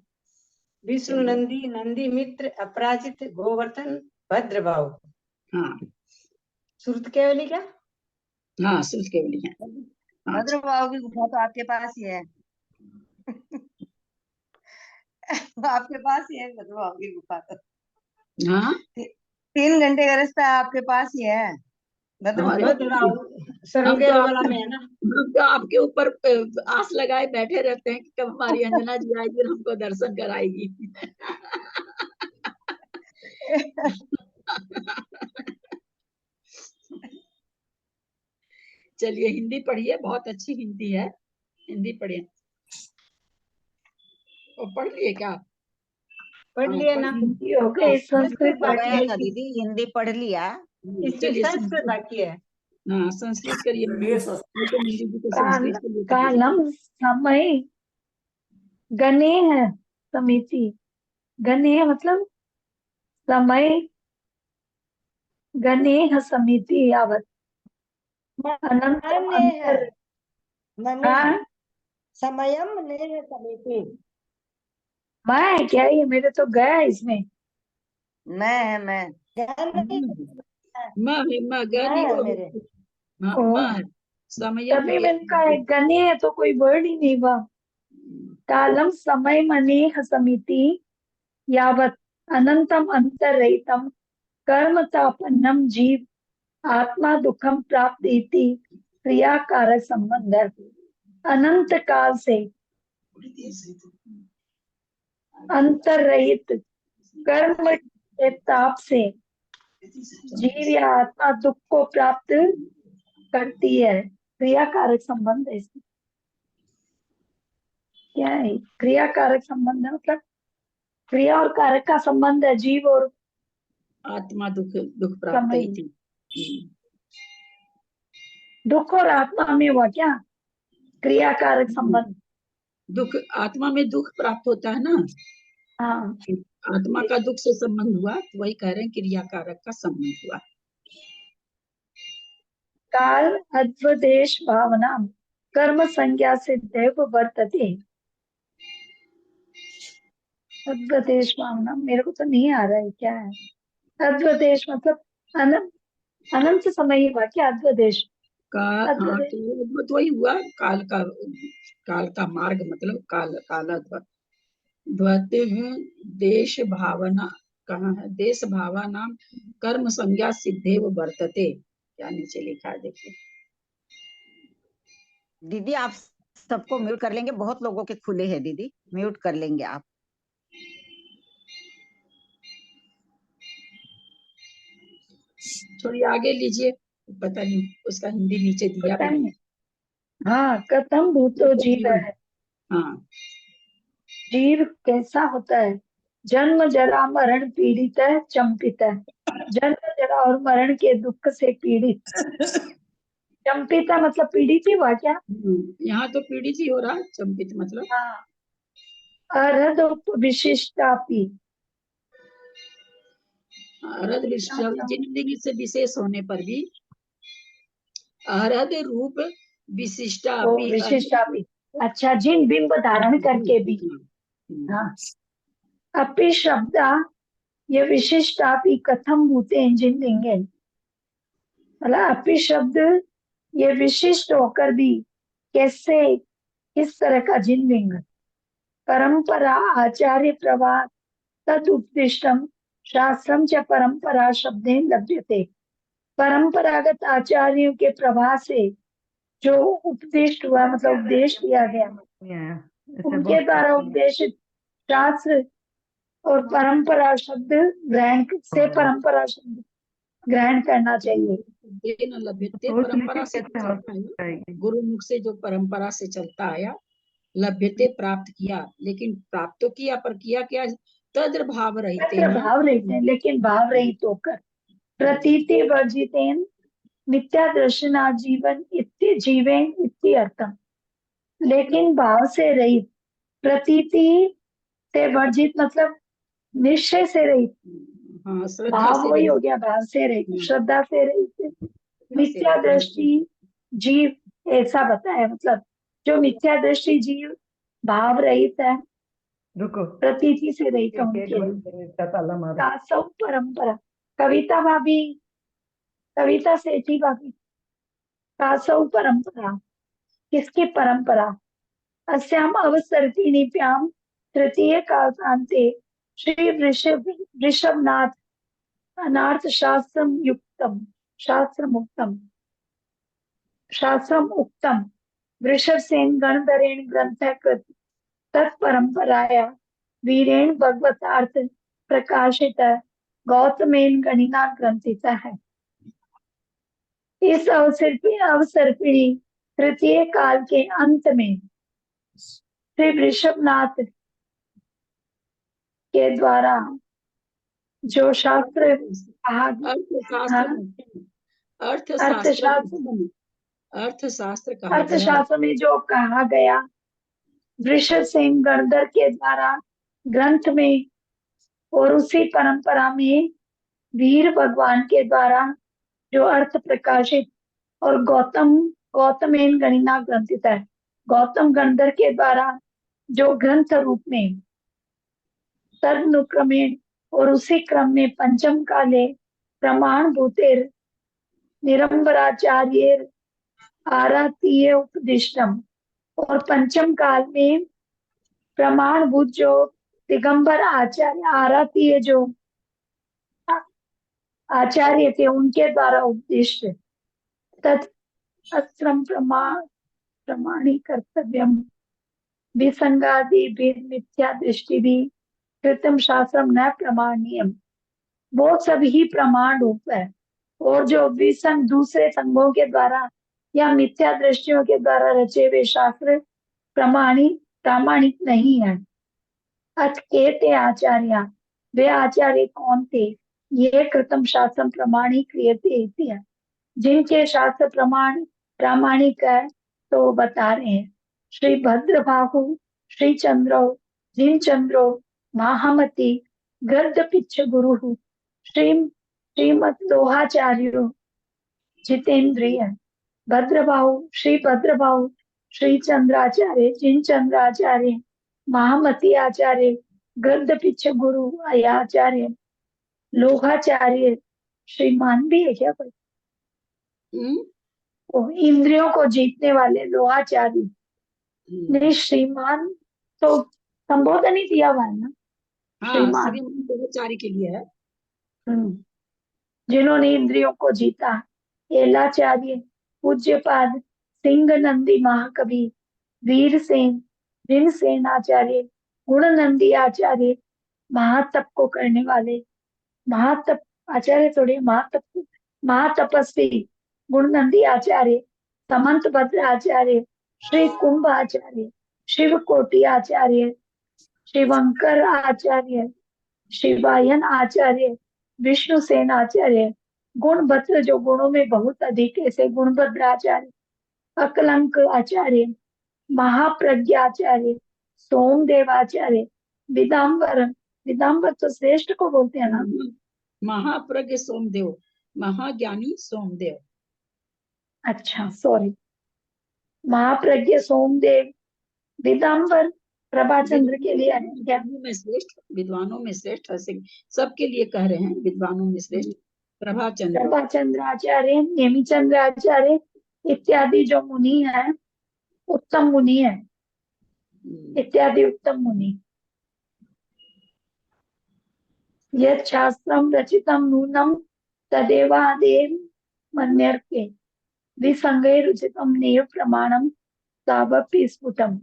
विष्णु नंदी नंदी मित्र अपराजित गोवर्धन भद्रबाहु। हाँ श्रुत केवली क्या? हाँ श्रुत केवली है। भद्रबाहु की गुफा तो आपके पास ही है। आपके पास ही है भद्रबाहु की गुफा तो। हाँ 3 घंटे का रास्ता आपके पास ही है। भद्रबाहु सरंगेर वाला में है ना। हम तो आपके ऊपर आस लगाए बैठे रहते हैं कि कब हमारी अंजना जी आएगी और हमको दर्शन कराएगी। चलिए हिंदी पढ़िए, बहुत अच्छी हिंदी है, हिंदी पढ़िए। और पढ़ लिए क्या? पढ़ लिया ना। हिंदी हो गई, संस्कृत हो बाकी गया है। था दीदी, हिंदी पढ़ लिया। इसकी चलिए संस्कृत बाकी है। हाँ संस्कृत करिए। तो मंजू जी को काल संस्कृत के लिए कालम समय गणेह समिति। गणेह मतलब समय, गणेह समिति यावत अनंतर अंतर। हाँ, समयम नेह समिति। मैं क्या, ये मेरे तो गया इसमें। मैं है मैं। म गनी है वो मेरे। हाँ, ओ, म है समय तभी मैंने कहा गने है तो कोई वर्ड ही नहीं हुआ। कालम समय मनेह समिति यावत अनंतम अंतरहितम कर्म तापन्नम जीव आत्मा दुखम प्राप्त इति क्रियाकारक संबंध है। अनंत काल से अंतरहित कर्म के ताप से जीव या आत्मा दुख को प्राप्त करती है। क्रियाकारक संबंध है इसमें। क्या है क्रियाकारक संबंध है? मतलब क्रिया और कारक का संबंध है, जीव और आत्मा दुख प्राप्त समय। थी। दुख और आत्मा में हुआ क्या क्रियाकारक संबंध? दुख आत्मा में दुख प्राप्त होता है ना, हाँ, आत्मा का दुख से संबंध हुआ, तो वही कह रहे हैं क्रियाकारक का संबंध हुआ। काल अद्वदेश भावना कर्म संज्ञा से देव वर्तते। अद्वदेश भावना मेरे को तो नहीं आ रहा है, क्या है अद्वदेश? मतलब अनंत अनंत समय ही हुआ क्या अद्वदेश? हाँ, अद्वदेश तो वही हुआ काल का मार्ग, मतलब काला देश भावना कहाँ है? देश भावना कर्म संज्ञा सिद्धेव वर्तते, क्या नीचे लिखा है देखिए। दीदी आप सबको म्यूट कर लेंगे, बहुत लोगों के खुले हैं दीदी, म्यूट कर लेंगे आप। थोड़ी आगे लीजिए, पता नहीं उसका हिंदी नीचे दिया पता भी नहीं। हाँ, कथम भूतो जीव है। हाँ, जीव कैसा होता है? जन्म जरा मरण पीड़ित है, चंपित है। जन्म जरा और मरण के दुख से पीड़ित। चंपित है मतलब पीड़ित ही हुआ क्या? यहाँ तो पीड़ित ही हो रहा, चंपित मतलब। हाँ, अरद विशिष्टापि। अरद जिन से विशेष होने पर भी अरद रूप विशिष्टा ओ, विशिष्टापि। अच्छा, जिन बिंब धारण करके भी। हाँ, अपि शब्दा ये विशिष्टापि कथम भूते इंजिन लिंगे। मतलब अपि शब्द ये विशिष्ट होकर भी कैसे, किस तरह का जिन लिंग? परंपरा आचार्य प्रवाह तद उपदिष्टम शास्त्रम च परंपरा शब्देन लभ्यते। परंपरागत आचार्यों के प्रवाह से जो उपदेश हुआ, मतलब उपदेश दिया गया, उनके द्वारा उपदेशित शास्त्र और परंपरा शब्द ग्रहण से परंपरा शब्द ग्रहण करना चाहिए। लभ्यते परंपरा से चलता है, गुरु मुख से जो परंपरा से चलता आया, लभ्यते प्राप्त किया, लेकिन प्राप्त तो किया, पर किया क्या? तद्र भाव रहते हैं, भाव रहते हैं, लेकिन भाव रहित होकर प्रतीति वर्जितेन मिथ्या दर्शना जीवन इत्ति जीवेन इत्ति अर्थम। लेकिन भाव से रहित, प्रतीति से वर्जित मतलब निश्चय से रहित। हाँ, श्रद्धा भाव से वही रहित। हो गया, भाव से रहित, श्रद्धा से रहित। मिथ्या दृष्टि जीव ऐसा बताया, मतलब जो मिथ्या दृष्टि जीव भाव रहित है, प्रतीति से रहित उनके दासव परंपरा। कविता भाभी, कविता सेठी भाभी, दासव परंपरा किसकी परंपरा? अस्याम अवसर्पिणीभ्याम तृतीय कालांते श्री ऋषभनाथ अनार्थ शास्त्रम उक्तम वृषभसेन गणधरेण ग्रंथ कृत तत्परंपराया वीरेण भगवतार्थ प्रकाशित गौतमेन गणिना ग्रंथिता है। इस अवसर्पिणी तृतीय काल के अंत में श्री ऋषभनाथ के द्वारा जो शास्त्र अर्थशास्त्र में जो कहा गया, वृषभ सिंह गणधर के द्वारा ग्रंथ में, और उसी परंपरा में वीर भगवान के द्वारा जो अर्थ प्रकाशित, और गौतमेन गणिना ग्रंथित है, गौतम गणधर के द्वारा जो ग्रंथ रूप में तदनुक्रमेण और उसी क्रम में पंचम काले प्रमाण भूतेर निरंबराचार्य आरातीय उपदिष्टम। और पंचम काल में प्रमाणभूत जो दिगंबर आचार्य आरातीय जो आचार्य थे उनके द्वारा उपदिष्ट तत्श्रम प्रमाणी कर्तव्यम विसंगादि भेद मिथ्या दृष्टि भी कृतम शास्त्रम न प्रमाणीयम। वो सभी प्रमाण रूप है और जो विसंग दूसरे संघों के द्वारा या मिथ्या दृष्टियों के द्वारा रचे हुए शास्त्र प्रामाणिक नहीं है। अथ कहते आचार्य, वे आचार्य कौन थे? ये कृतम शास्त्रम प्रमाणिक क्रियते, जिनके शास्त्र प्रामाणिक है तो बता रहे हैं। श्री भद्रबाहु श्री चंद्रो जिन चंद्रो महामती गर्द पिच्छ गुरु श्रीमद लोहाचार्यो जितेंद्रिय। भद्रबाहु श्री चंद्राचार्य जिन चंद्राचार्य महामती आचार्य गर्द पिच्छ गुरु आचार्य लोहाचार्य श्रीमान भी है क्या कोई? इंद्रियों को जीतने वाले लोहाचार्य ने श्रीमान तो संबोधन ही दिया हुआ है ना। श्रीमान लोहाचार्य के लिए है। जिन्होंने इंद्रियों को जीता। एलाचार्य पूज्यपाद सिंह नंदी महाकवि वीरसेन भीमसेन आचार्य गुण नंदी आचार्य महातप को करने वाले महातप आचार्य थोड़े महातपस्वी गुण नंदी आचार्य समंत भद्र आचार्य श्री कुंभ आचार्य शिव कोटि आचार्य शिवंकर आचार्य शिवायन आचार्य विष्णुसेन आचार्य गुणभद्र जो गुणों में बहुत अधिक ऐसे गुणभद्र आचार्य अकलंक आचार्य महाप्रज्ञाचार्य सोमदेव आचार्य विदाम्बर तो श्रेष्ठ को बोलते हैं ना। महाप्रज्ञ सोमदेव महाज्ञानी सोमदेव। अच्छा सॉरी, महाप्रज्ञ सोमदेव विदाम्बर प्रभाचंद्र के लिए में श्रेष्ठ विद्वानों में श्रेष्ठ सबके लिए कह रहे हैं। विद्वानों में श्रेष्ठ प्रभाचंद्र आचार्य नेमिचंद्र आचार्य इत्यादि जो मुनि है उत्तम मुनि है इत्यादि उत्तम मुनि। यत् शास्त्रम रचितम नूनम तदेवादेव मन्यर्थे विसंगे रुचितम नेय प्रमाणम तावपि स्फुटम।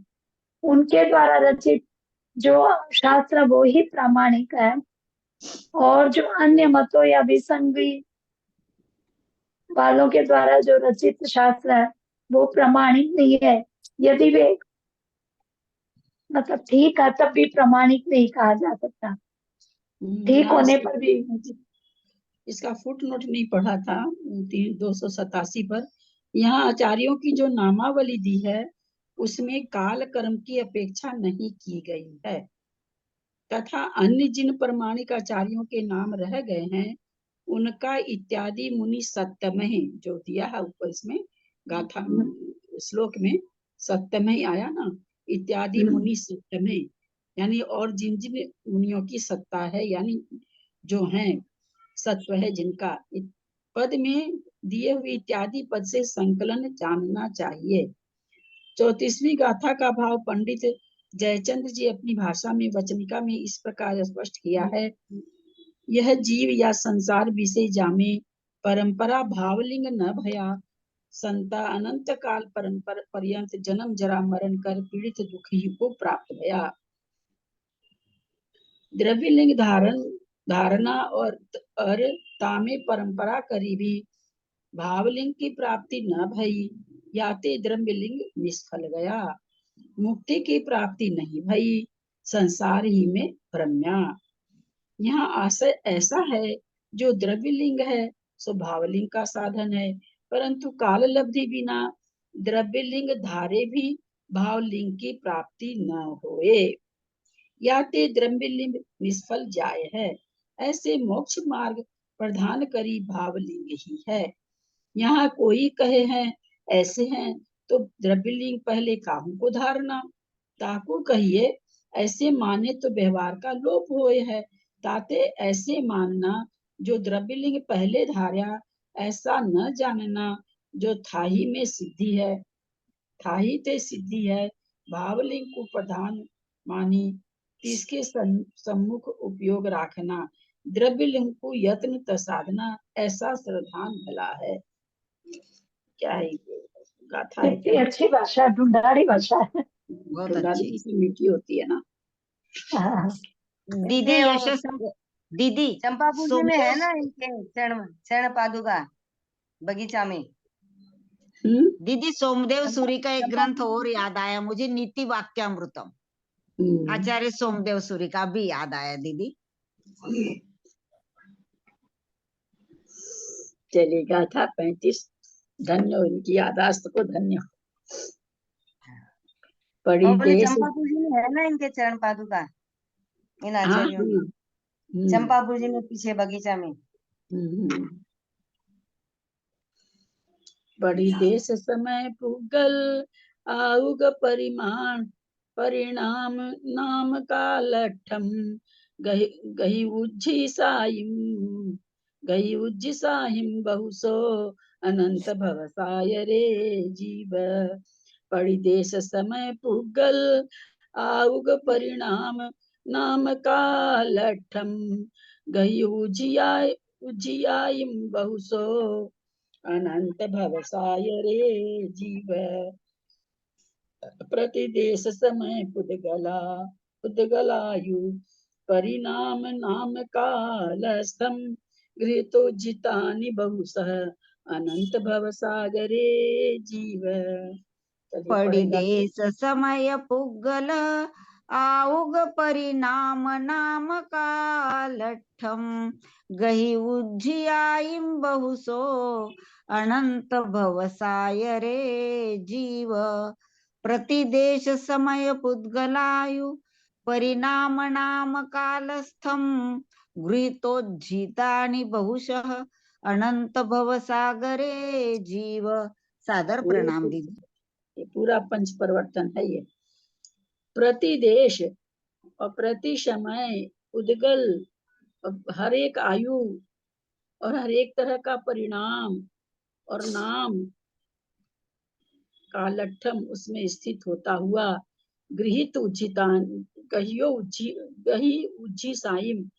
उनके द्वारा रचित जो शास्त्र वो ही प्रामाणिक है और जो अन्य मतों या विसंगी वालों के द्वारा जो रचित शास्त्र है वो प्रामाणिक नहीं है। यदि वे मतलब ठीक है तब भी प्रामाणिक नहीं कहा जा सकता। ठीक होने पर भी इसका फुट नोट नहीं पढ़ा था 287 पर। यहाँ आचार्यों की जो नामावली दी है उसमें काल कर्म की अपेक्षा नहीं की गई है तथा अन्य जिन प्रमाणिक आचार्यों के नाम रह गए हैं उनका इत्यादि मुनि सप्तमहि जो दिया है ऊपर इसमें गाथा श्लोक में सप्तमहि आया ना, इत्यादि मुनि सप्तमहि यानी और जिन जिन मुनियों की सत्ता है यानी जो हैं सत्व है जिनका पद में दिए हुए इत्यादि पद से संकलन जानना चाहिए। 34वीं गाथा का भाव पंडित जयचंद्र जी अपनी भाषा में वचनिका में इस प्रकार स्पष्ट किया है। यह जीव या संसार विषय जामे परंपरा भावलिंग न भया संता अनंत काल परंपर पर्यंत जन्म जरा मरण कर पीड़ित दुखी को प्राप्त भया। द्रव्यलिंग धारणा और तामे परंपरा करी भी भावलिंग की प्राप्ति न भई याते द्रव्यलिंग निष्फल गया। मुक्ति की प्राप्ति नहीं भई संसार ही में भ्रम्या। यहाँ आशय ऐसा है जो द्रव्यलिंग है सो भावलिंग का साधन है परंतु काल लब्धि बिना द्रव्यलिंग धारे भी भावलिंग की प्राप्ति न होए याते द्रव्यलिंग निष्फल जाए है। ऐसे मोक्ष मार्ग प्रधान करी भावलिंग ही है। यहाँ कोई कहे हैं ऐसे हैं तो द्रव्यलिंग पहले काहू को धारना ताकू कहिए ऐसे माने तो व्यवहार का लोप होए है ताते ऐसे मानना जो द्रव्यलिंग पहले धार्या ऐसा न जानना जो थाही में सिद्धि है, थाही ते सिद्धि है, भावलिंग को प्रधान मानी, तिसके सम्मुख उपयोग रखना, द्रव्य लिंग को यत्न त साधना, ऐसा श्रद्धान भला है। क्या है ये गाथा है कितनी अच्छी भाषा, ढूंढाड़ी भाषा है। बहुत ढूंढाड़ी अच्छी। किसी मीठी होती है ना। हाँ। दीदी ये वो यशस्वी दीदी चंपापुर जी में है सोमदेव ना इनके क्षण पादुका बगीचा में। दीदी सोमदेव सूरी का एक ग्रंथ चंपापुर और याद आया मुझे, नीति वाक्यामृतम, आचार्य सोमदेव सूरी का भी याद आया दीदी। चलिए गाथा 35, धन्य उनकी यादाश्त को धन्य। पड़ी और बोले देश चंपापुर जी में है ना इनके चरण पादुका, इन आचार्यों की। चंपापुर जी में पीछे बगीचा में। पड़ी देश समय पुगल आउग परिमाण, परिणाम नाम का लठम, गही उज्झी साइम, गही उज्झी साहिम बहुसो अनंत भवसाय रे जीव। पड़ी देश समय पुगल आउग परिणाम नाम का लठम, गही उज्जियाइम बहुसो अनंत भवसाय रे जीव। प्रतिदेश समय पुद्गलायु, परिणाम नाम कालस्थम, गृहीतो जितानि बहुशः अनंत भवसागरे जीव। पड़ी देश समय पुगल आउग परिणाम नाम कालठम, गही उज्जियाइम बहुसो अनंत भवसाय रे जीव। प्रतिदेश समय पुद्गलायु, परिणाम नाम कालस्थम, गृहीतोज्झितानि बहुशः अनंत भवसागरे जीव। सादर प्रणाम दीदी। ये पूरा पंच परिवर्तन है ये। प्रतिदेश और प्रति समय, उद्गल हर एक आयु और हर एक तरह का परिणाम और नाम, कालठम उसमें स्थित होता हुआ, गृहित उज्जितान गही उज्जी साइम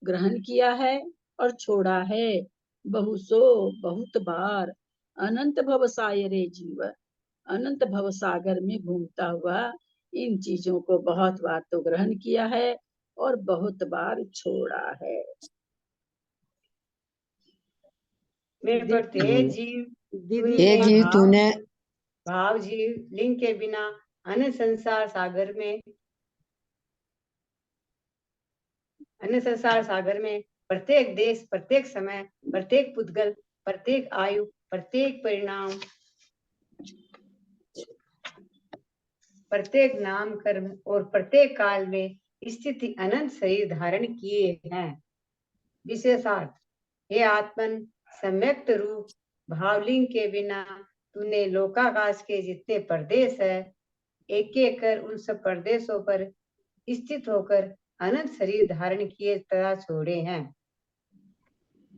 ग्रहण किया है और छोड़ा है, बहुसो बहुत बार, अनंत भवसाय रे जीव, अनंत भवसागर में घूमता हुआ इन चीजों को बहुत बार तो ग्रहण किया है और बहुत बार छोड़ा है। मैं पढ़ते हे जीव तूने भाव जीव लिंग के बिना अन्य संसार सागर में प्रत्येक देश, प्रत्येक समय, प्रत्येक पुद्गल, प्रत्येक आयु, प्रत्येक परिणाम, प्रत्येक नाम कर्म और प्रत्येक काल में स्थिति अनंत शरीर धारण किए हैं। विशेषार्थ, हे आत्मन सम्यक्त रूप भावलिंग के बिना तूने लोकाकाश के जितने प्रदेश है, एक एक कर उन सब प्रदेशों पर स्थित होकर अनंत शरीर धारण किए तथा छोड़े हैं।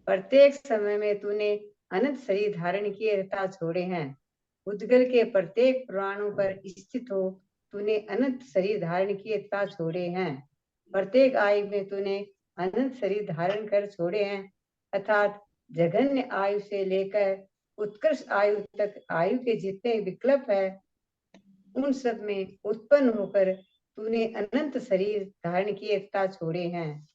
प्रत्येक समय में तूने अनंत शरीर धारण किए तथा छोड़े हैं। उद्गल के प्रत्येक प्राणों पर स्थित हो तूने अनंत शरीर धारण किए तथा छोड़े हैं। प्रत्येक आयु में तूने अनंत शरीर धारण कर छोड़े हैं, अर्थात जघन्य आयु से लेकर उत्कृष्ट आयु तक आयु के जितने विकल्प है उन सब में उत्पन्न होकर तूने अनंत शरीर धारण किए तथा छोड़े हैं।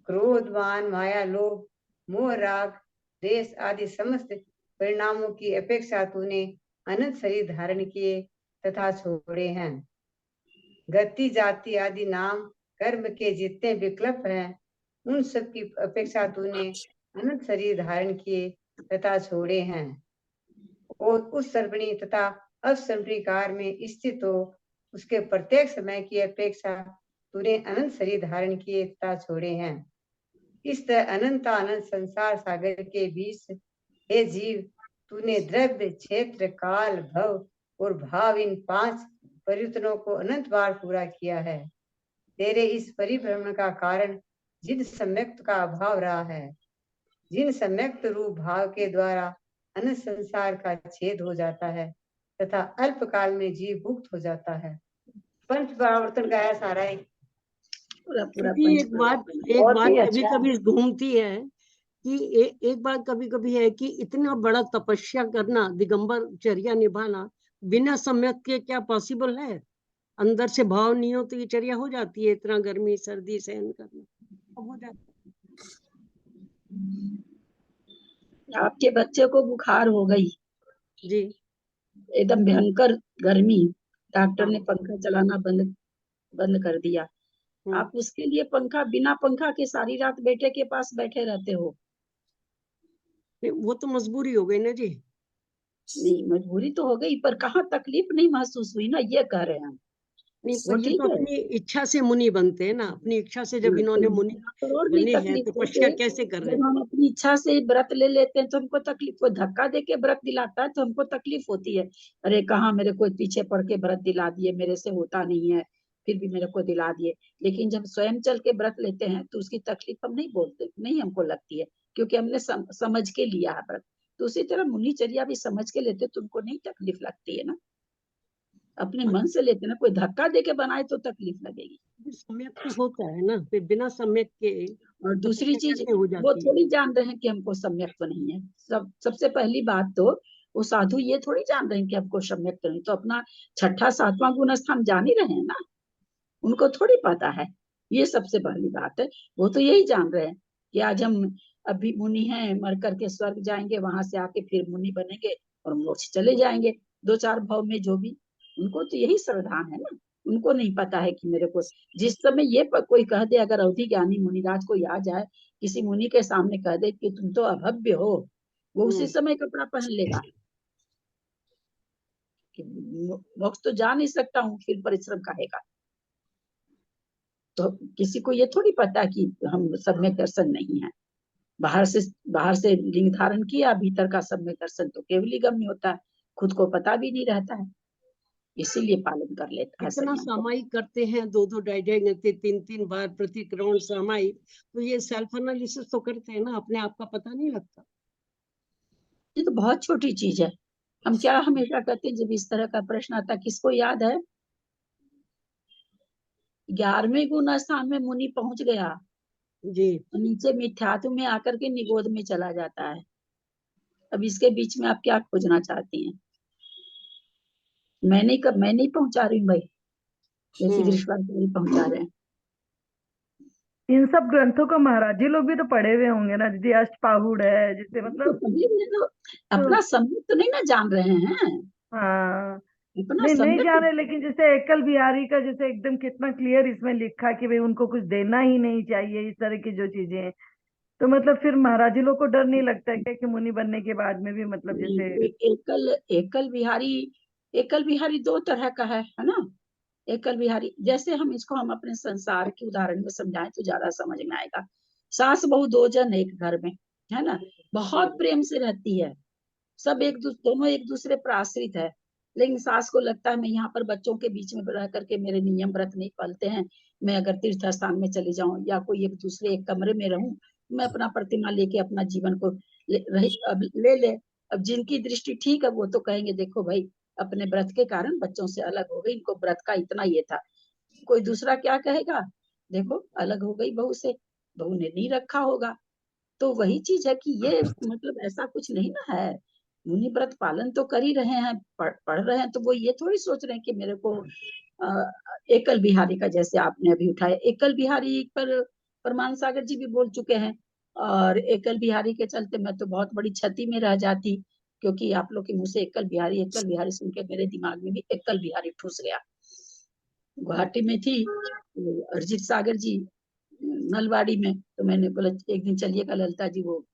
क्रोध, मान, माया, लोभ, मोह, राग, देश आदि समस्त परिणामों की अपेक्षा तूने अनंत शरीर धारण किए तथा छोड़े हैं। गति, जाति आदि नाम कर्म के जितने विकल्प हैं उन सब की अपेक्षा तूने अनंत शरीर धारण किए तथा छोड़े हैं और उस सर्वणी तथा असर्वणी कार में स्थित हो उसके प्रत्येक समय की अपेक्षा तूने अनंत शरीर धारण किए तथा छोड़े हैं। इस तरह अनंत संसार सागर के बीच हे जीव तूने द्रव्य, क्षेत्र, काल, भव और भाव इन 5 परिवर्तनों को अनंत बार पूरा किया है। तेरे इस परिभ्रमण का कारण जिद सम्यक्त का अभाव रहा है। जिन सम्यक्त रूप भाव के द्वारा अनंत संसार का छेद हो जाता है तथा अल्प काल में जीव मुक्त हो जाता है। पंच परावर्तन का है सारा ही। पूरा पूरा क्योंकि पंच एक बात बहुत ही कभी अच्छा। कभी घूमती है कि एक बात कभी कभी है कि इतना बड़ा तपस्या करना, दिगंबर चर्या निभाना बिना सम्यक के क्या पॉसिबल है? अंदर से भाव नहीं हो तो ये चर्या हो जाती है, इतना गर्मी सर्दी सहन करना अब हो जाता आपके बच्चे को बुखार हो गई, है। जी एकदम भयंकर गर्मी, डॉक्टर हाँ। ने पंखा चलाना बंद बंद कर दिया। आप उसके लिए पंखा, बिना पंखा के सारी रात बेटे के पास बैठे रहते हो। वो तो मजबूरी हो गई ना जी। नहीं, मजबूरी तो हो गई, पर कहाँ तकलीफ नहीं महसूस हुई ना, ये कह रहे हैं हम। नहीं, वो पर ये ठीक तो है। अपनी इच्छा से मुनि बनते हैं ना, अपनी इच्छा से जब इन्होंने मुनि करोड़ नहीं बने हैं तकलीफ तपस्या होते, कैसे कर रहे जब हैं? हम अपनी इच्छा से व्रत ले लेते हैं तो हमको तकलीफ, कोई धक्का दे के व्रत दिलाता है तो हमको तकलीफ होती है। अरे कहाँ मेरे को पीछे पड़ के व्रत दिला दिए, मेरे से होता नहीं है, फिर भी मेरे को दिला दिए। लेकिन जब स्वयं चल के व्रत लेते हैं तो उसकी तकलीफ हम नहीं बोलते, नहीं हमको लगती है, क्योंकि हमने समझ के लिया है व्रत। तो उसी तरह मुनिचर्या भी समझ के लेते तो उनको नहीं तकलीफ लगती है ना, अपने मन से लेते ना, कोई धक्का दे के बनाए तो तकलीफ लगेगी। सम्यक तो होता है ना, फिर बिना सम्यक के और दूसरी तपस्या चीज, कैसे हो वो जाती है? थोड़ी जान रहे हैं कि हमको सम्यक तो नहीं है। सबसे पहली बात तो वो साधु ये थोड़ी जान रहे हैं कि हमको सम्यक तो नहीं, तो अपना छठा सातवां गुण स्थान जान ही रहे हैं ना, उनको थोड़ी पता है। ये सबसे पहली बात है। वो तो यही जान रहे हैं कि आज हम अभी मुनि हैं, मर करके स्वर्ग जाएंगे, वहां से आके फिर मुनि बनेंगे और मोक्ष चले जाएंगे, दो चार भाव में जो भी। उनको तो यही श्रद्धान है ना, उनको नहीं पता है कि मेरे को जिस समय ये कोई कह दे, अगर अवधि ज्ञानी मुनिराज को आ जाए, किसी मुनि के सामने कह दे कि तुम तो अभव्य हो, वो उसी समय कपड़ा पहन लेगा कि मोक्ष तो जा नहीं सकता हूँ, फिर परिश्रम करेगा। तो किसी को ये थोड़ी पता कि हम सम्यक दर्शन नहीं है। बाहर से लिंग धारण किया, भीतर का सम्यक दर्शन तो केवली गम्य होता है, खुद को पता भी नहीं रहता है, इसीलिए पालन कर लेता है इतना संयम को। सामायिक करते हैं, दो दो ढाई तीन तीन बार प्रतिक्रमण सामायिक, तो ये सेल्फ एनालिसिस तो करते हैं ना, अपने आप का पता नहीं लगता। ये तो बहुत छोटी चीज है। हम क्या हमेशा कहते हैं, जब इस तरह का प्रश्न आता, किसको याद है 11वें गुण स्थान में मुनि पहुंच गया जी नीचे मिथ्यात्व में आकर के निगोध में चला जाता है। अब इसके बीच में आप क्या खोजना चाहती हैं? मैं नहीं पहुंचा रही हूँ भाई, जैसे विश्वाचार्य पहुंचा रहे हैं। इन सब ग्रंथों को महाराज जी लोग भी तो पढ़े हुए होंगे ना दीदी, अष्टपाहुड़ है जिससे मतलब तो अपना सम्यक तो नहीं ना जान रहे हैं, हाँ अपना नहीं सम्यक जाने, लेकिन जैसे एकल बिहारी का जैसे एकदम कितना क्लियर इसमें लिखा कि भाई उनको कुछ देना ही नहीं चाहिए, इस तरह की जो चीजें हैं। तो मतलब फिर महाराज जी लोग को डर नहीं लगता है क्या कि मुनि बनने के बाद में भी मतलब जैसे एकल बिहारी दो तरह का है ना। एकल बिहारी, जैसे हम अपने संसार के उदाहरण में समझाएं तो ज्यादा समझ में आएगा। सास बहू दो जन एक घर में, है ना, बहुत प्रेम से रहती है, सब दोनों एक दूसरे पर आश्रित है। लेकिन सास को लगता है मैं यहाँ पर बच्चों के बीच में रह करके मेरे नियम व्रत नहीं पालते हैं, मैं अगर तीर्थ स्थान में चली जाऊं या कोई एक दूसरे एक कमरे में रहूं, मैं अपना प्रतिमा लेके अपना जीवन को ले। अब जिनकी दृष्टि ठीक है वो तो कहेंगे देखो भाई, अपने व्रत के कारण बच्चों से अलग हो गई, इनको व्रत का इतना ये था। कोई दूसरा क्या कहेगा, देखो अलग हो गई बहू से, बहू ने नहीं रखा होगा। तो वही चीज है कि ये मतलब ऐसा कुछ नहीं ना है, मुनि व्रत पालन तो कर ही रहे हैं, पढ़ रहे हैं, तो वो ये थोड़ी सोच रहे हैं कि मेरे को एकल बिहारी का, जैसे आपने अभी उठाया एकल बिहारी पर परमान सागर जी भी बोल चुके हैं, और एकल बिहारी के चलते मैं तो बहुत बड़ी क्षति में रह जाती, क्योंकि आप लोग के मुंह से एकल बिहारी सुन के मेरे दिमाग में भी एकल बिहारी ठूस गया। गुवाहाटी में थी अरिजीत सागर जी नलवाड़ी में, तो मैंने बोला एक दिन चलिएगा ललिता जी, वो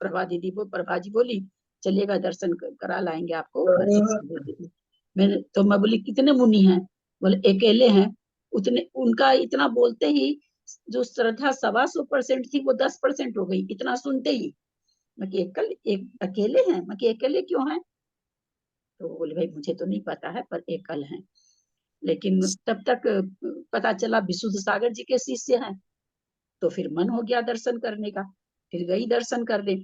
प्रभा जी बोली चलिएगा दर्शन करा लाएंगे आपको अरिजीत सागर जी। मैं बोली कितने मुनि हैं? बोले अकेले हैं। उतने उनका इतना बोलते ही जो श्रद्धा 125% थी वो 10% हो गई, इतना सुनते ही। मैं कि एक अकेले हैं? मैं कि अकेले क्यों हैं? तो बोले भाई मुझे तो नहीं पता है, पर एकल हैं। लेकिन तब तक पता चला विशुद्ध सागर जी के शिष्य हैं, तो फिर मन हो गया दर्शन करने का। फिर गई दर्शन करने।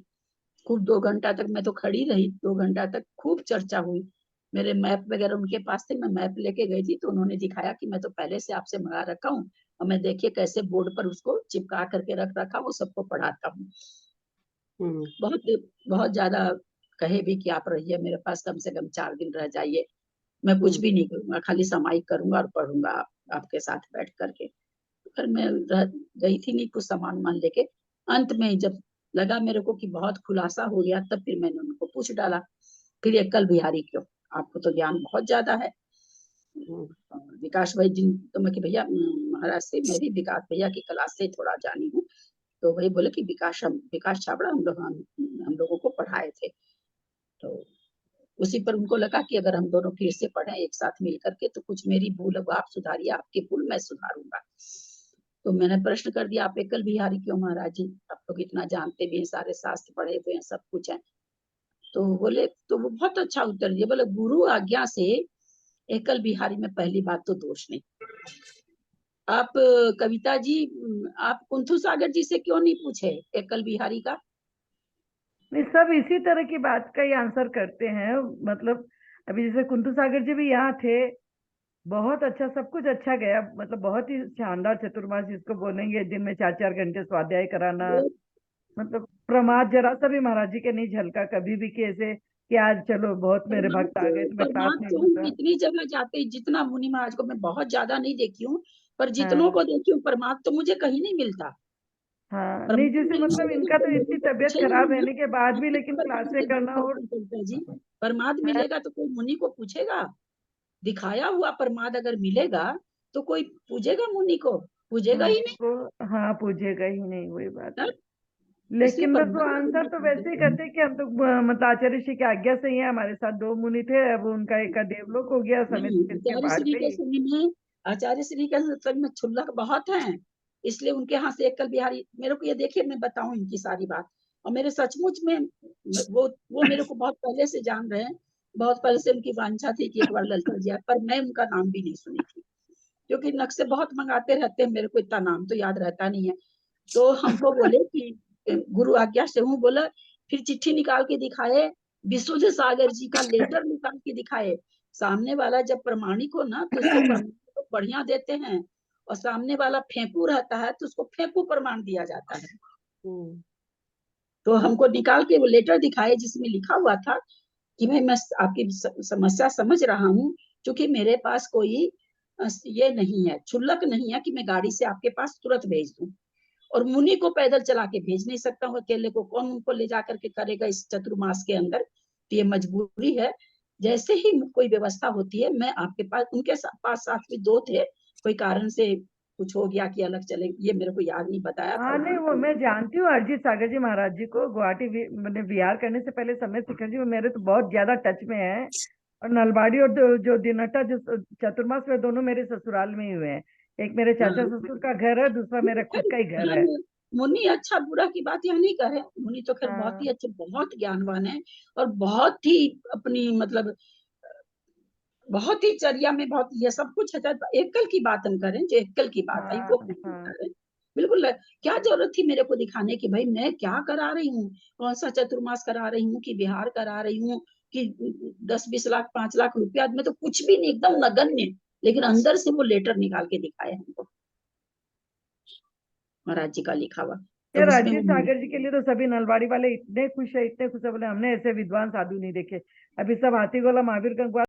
खूब 2 घंटा तक मैं तो खड़ी रही, 2 घंटा तक खूब चर्चा हुई। मेरे मैप वगैरह उनके पास थे, मैं मैप लेके गई थी तो उन्होंने दिखाया कि मैं तो पहले से आपसे मंगा रखा हूँ और मैं देखिए कैसे बोर्ड पर उसको चिपका करके रख रखा, वो सबको पढ़ाता हूँ। बहुत बहुत ज्यादा कहे भी कि आप रहिए मेरे पास, कम से कम 4 दिन रह जाइए, मैं कुछ भी नहीं करूंगा, खाली सामायिक करूंगा और पढ़ूंगा आपके साथ बैठ करके। फिर मैं गई थी नहीं, कुछ सामान मान लेके। अंत में जब लगा मेरे को कि बहुत खुलासा हो गया, तब फिर मैंने उनको पूछ डाला, फिर एकल बिहारी क्यों, आपको तो ज्ञान बहुत ज्यादा है। विकास भाई जिन तो मैं कि भैया महाराज से मैं भी विकास भैया की क्लास से थोड़ा जानी हूँ, तो वही बोले कि विकास छाबड़ा हम लोगों को पढ़ाए थे। तो उसी पर उनको लगा कि अगर हम दोनों फिर से पढ़ें एक साथ मिल करके तो कुछ मेरी भूल अब आप सुधारिए, आपकी भूल मैं सुधारूंगा। तो मैंने प्रश्न कर दिया, आप एकल बिहारी क्यों महाराज जी, आप लोग इतना जानते भी हैं, सारे शास्त्र पढ़े हुए हैं, सब कुछ है। तो बोले, तो वो बहुत अच्छा उत्तर दिया, बोले गुरु आज्ञा से एकल बिहारी में पहली बात तो दोष नहीं। आप कविता जी, आप कुंथू सागर जी से क्यों नहीं पूछे एकल बिहारी का? नहीं, सब इसी तरह की बात का ही आंसर करते हैं। मतलब अभी जैसे कुंतु सागर जी भी यहाँ थे, बहुत अच्छा, सब कुछ अच्छा गया, मतलब बहुत ही शानदार चतुर्मास जिसको बोलेंगे, दिन में 4-4 घंटे स्वाध्याय कराना। मतलब प्रमाद जरा सा भी महाराज जी के नहीं झलका कभी भी कि ऐसे कि आज चलो बहुत मेरे भक्त आ गए तो मैं क्लास नहीं तो लूंगा। इतनी जगह जाते, जितना मुनि महाराज को मैं बहुत ज्यादा नहीं देखी हूँ, पर जितनों हाँ को देखी हूँ परमात्मा तो मुझे कहीं नहीं मिलता। हाँ, नहीं जैसे मतलब इनका तो इतनी तबीयत खराब रहने के बाद भी लेकिन क्लासे करना और जी परमाद मिलेगा तो कोई मुनि को पूछेगा? दिखाया हुआ परमाद अगर मिलेगा तो कोई पूछेगा मुनि को? पूछेगा ही नहीं। वो हाँ पूछेगा ही नहीं, वही बात हाँ? है। इसलिए लेकिन बस वो परमाद आंसर तो वैसे ही करते कि हम तो मतलब आचार्य श्री की आज्ञा से ही है, हमारे साथ 2 मुनि थे, अब उनका एक का देवलोक हो गया, समय नहीं, इसके आचार्य बाद श्री के भी। समय में, आचार्य श्री के संग में क्षुल्लक बहुत हैं, इसलिए उनके यहाँ से एकल बिहारी मेरे को, ये देखिए मैं बताऊं इनकी सारी बात, और मेरे सचमुच में वो मेरे को बहुत पहले से जान रहे हैं, बहुत पहले से उनकी वांछा थी कि एक बार ललिता जी आए, पर मैं उनका नाम भी नहीं सुनी थी, क्योंकि नक्शे बहुत मंगाते रहते हैं, मेरे को इतना नाम तो याद रहता नहीं है। तो हमको बोले कि गुरु आज्ञा से हूँ, बोला, फिर चिट्ठी निकाल के दिखाए, विशुद्ध सागर जी का लेटर निकाल के दिखाए। सामने वाला जब प्रमाणिक हो ना तो उसको प्रमाण तो बढ़िया देते हैं, और सामने वाला फेंकू रहता है तो उसको फेंकू प्रमाण दिया जाता है। तो हमको निकाल के वो लेटर दिखाए जिसमें लिखा हुआ था कि भाई मैं आपकी समस्या समझ रहा हूँ, क्योंकि मेरे पास कोई ये नहीं है, क्षुल्लक नहीं है कि मैं गाड़ी से आपके पास तुरंत भेज दूं, और मुनि को पैदल चला के भेज नहीं सकता हूँ, अकेले को कौन उनको ले जा करके करेगा इस चतुर्मास के अंदर, तो ये मजबूरी है। जैसे ही कोई व्यवस्था होती है, मैं आपके पास, उनके पास साथ में 2 थे, कोई कारण से कुछ हो गया कि अलग चले, ये मेरे को याद नहीं बताया था हाँ नहीं, वो मैं जानती हूँ अरिजीत सागर जी महाराज जी को, गुवाहाटी मैंने बिहार करने से पहले समय शिखर जी वो मेरे तो बहुत ज्यादा टच में है, और नलबाड़ी और जो दिनहटा जो चतुर्मास में दोनों मेरे ससुराल में ही हुए हैं। एक मेरे चाचा ससुर का घर है, दूसरा मेरा खुद का ही घर है। मुनि अच्छा बुरा की बात यहाँ नहीं करे, मुनि तो खैर बहुत ही अच्छे, बहुत ज्ञानवान है, और बहुत ही अपनी मतलब बहुत ही चर्या में बहुत ये सब कुछ है। एकल की बात हम करें, जो एकल की बात आई वो करें, बिल्कुल। क्या जरूरत थी मेरे को दिखाने की, भाई मैं क्या करा रही हूँ, कौन सा चतुर्मास करा रही हूँ, कि बिहार करा रही हूँ, कि 10-20 लाख 5 लाख रुपया में, तो कुछ भी नहीं, एकदम नगण्य, लेकिन अंदर से वो लेटर निकाल के दिखाए हमको, महाराज जी का लिखा हुआ। यार अरिजीत सागर जी के लिए तो सभी नलबाड़ी वाले इतने खुश है, इतने खुश है, बोले हमने ऐसे विद्वान साधु नहीं देखे। अभी सब हाथी गोला महावीर गंगवार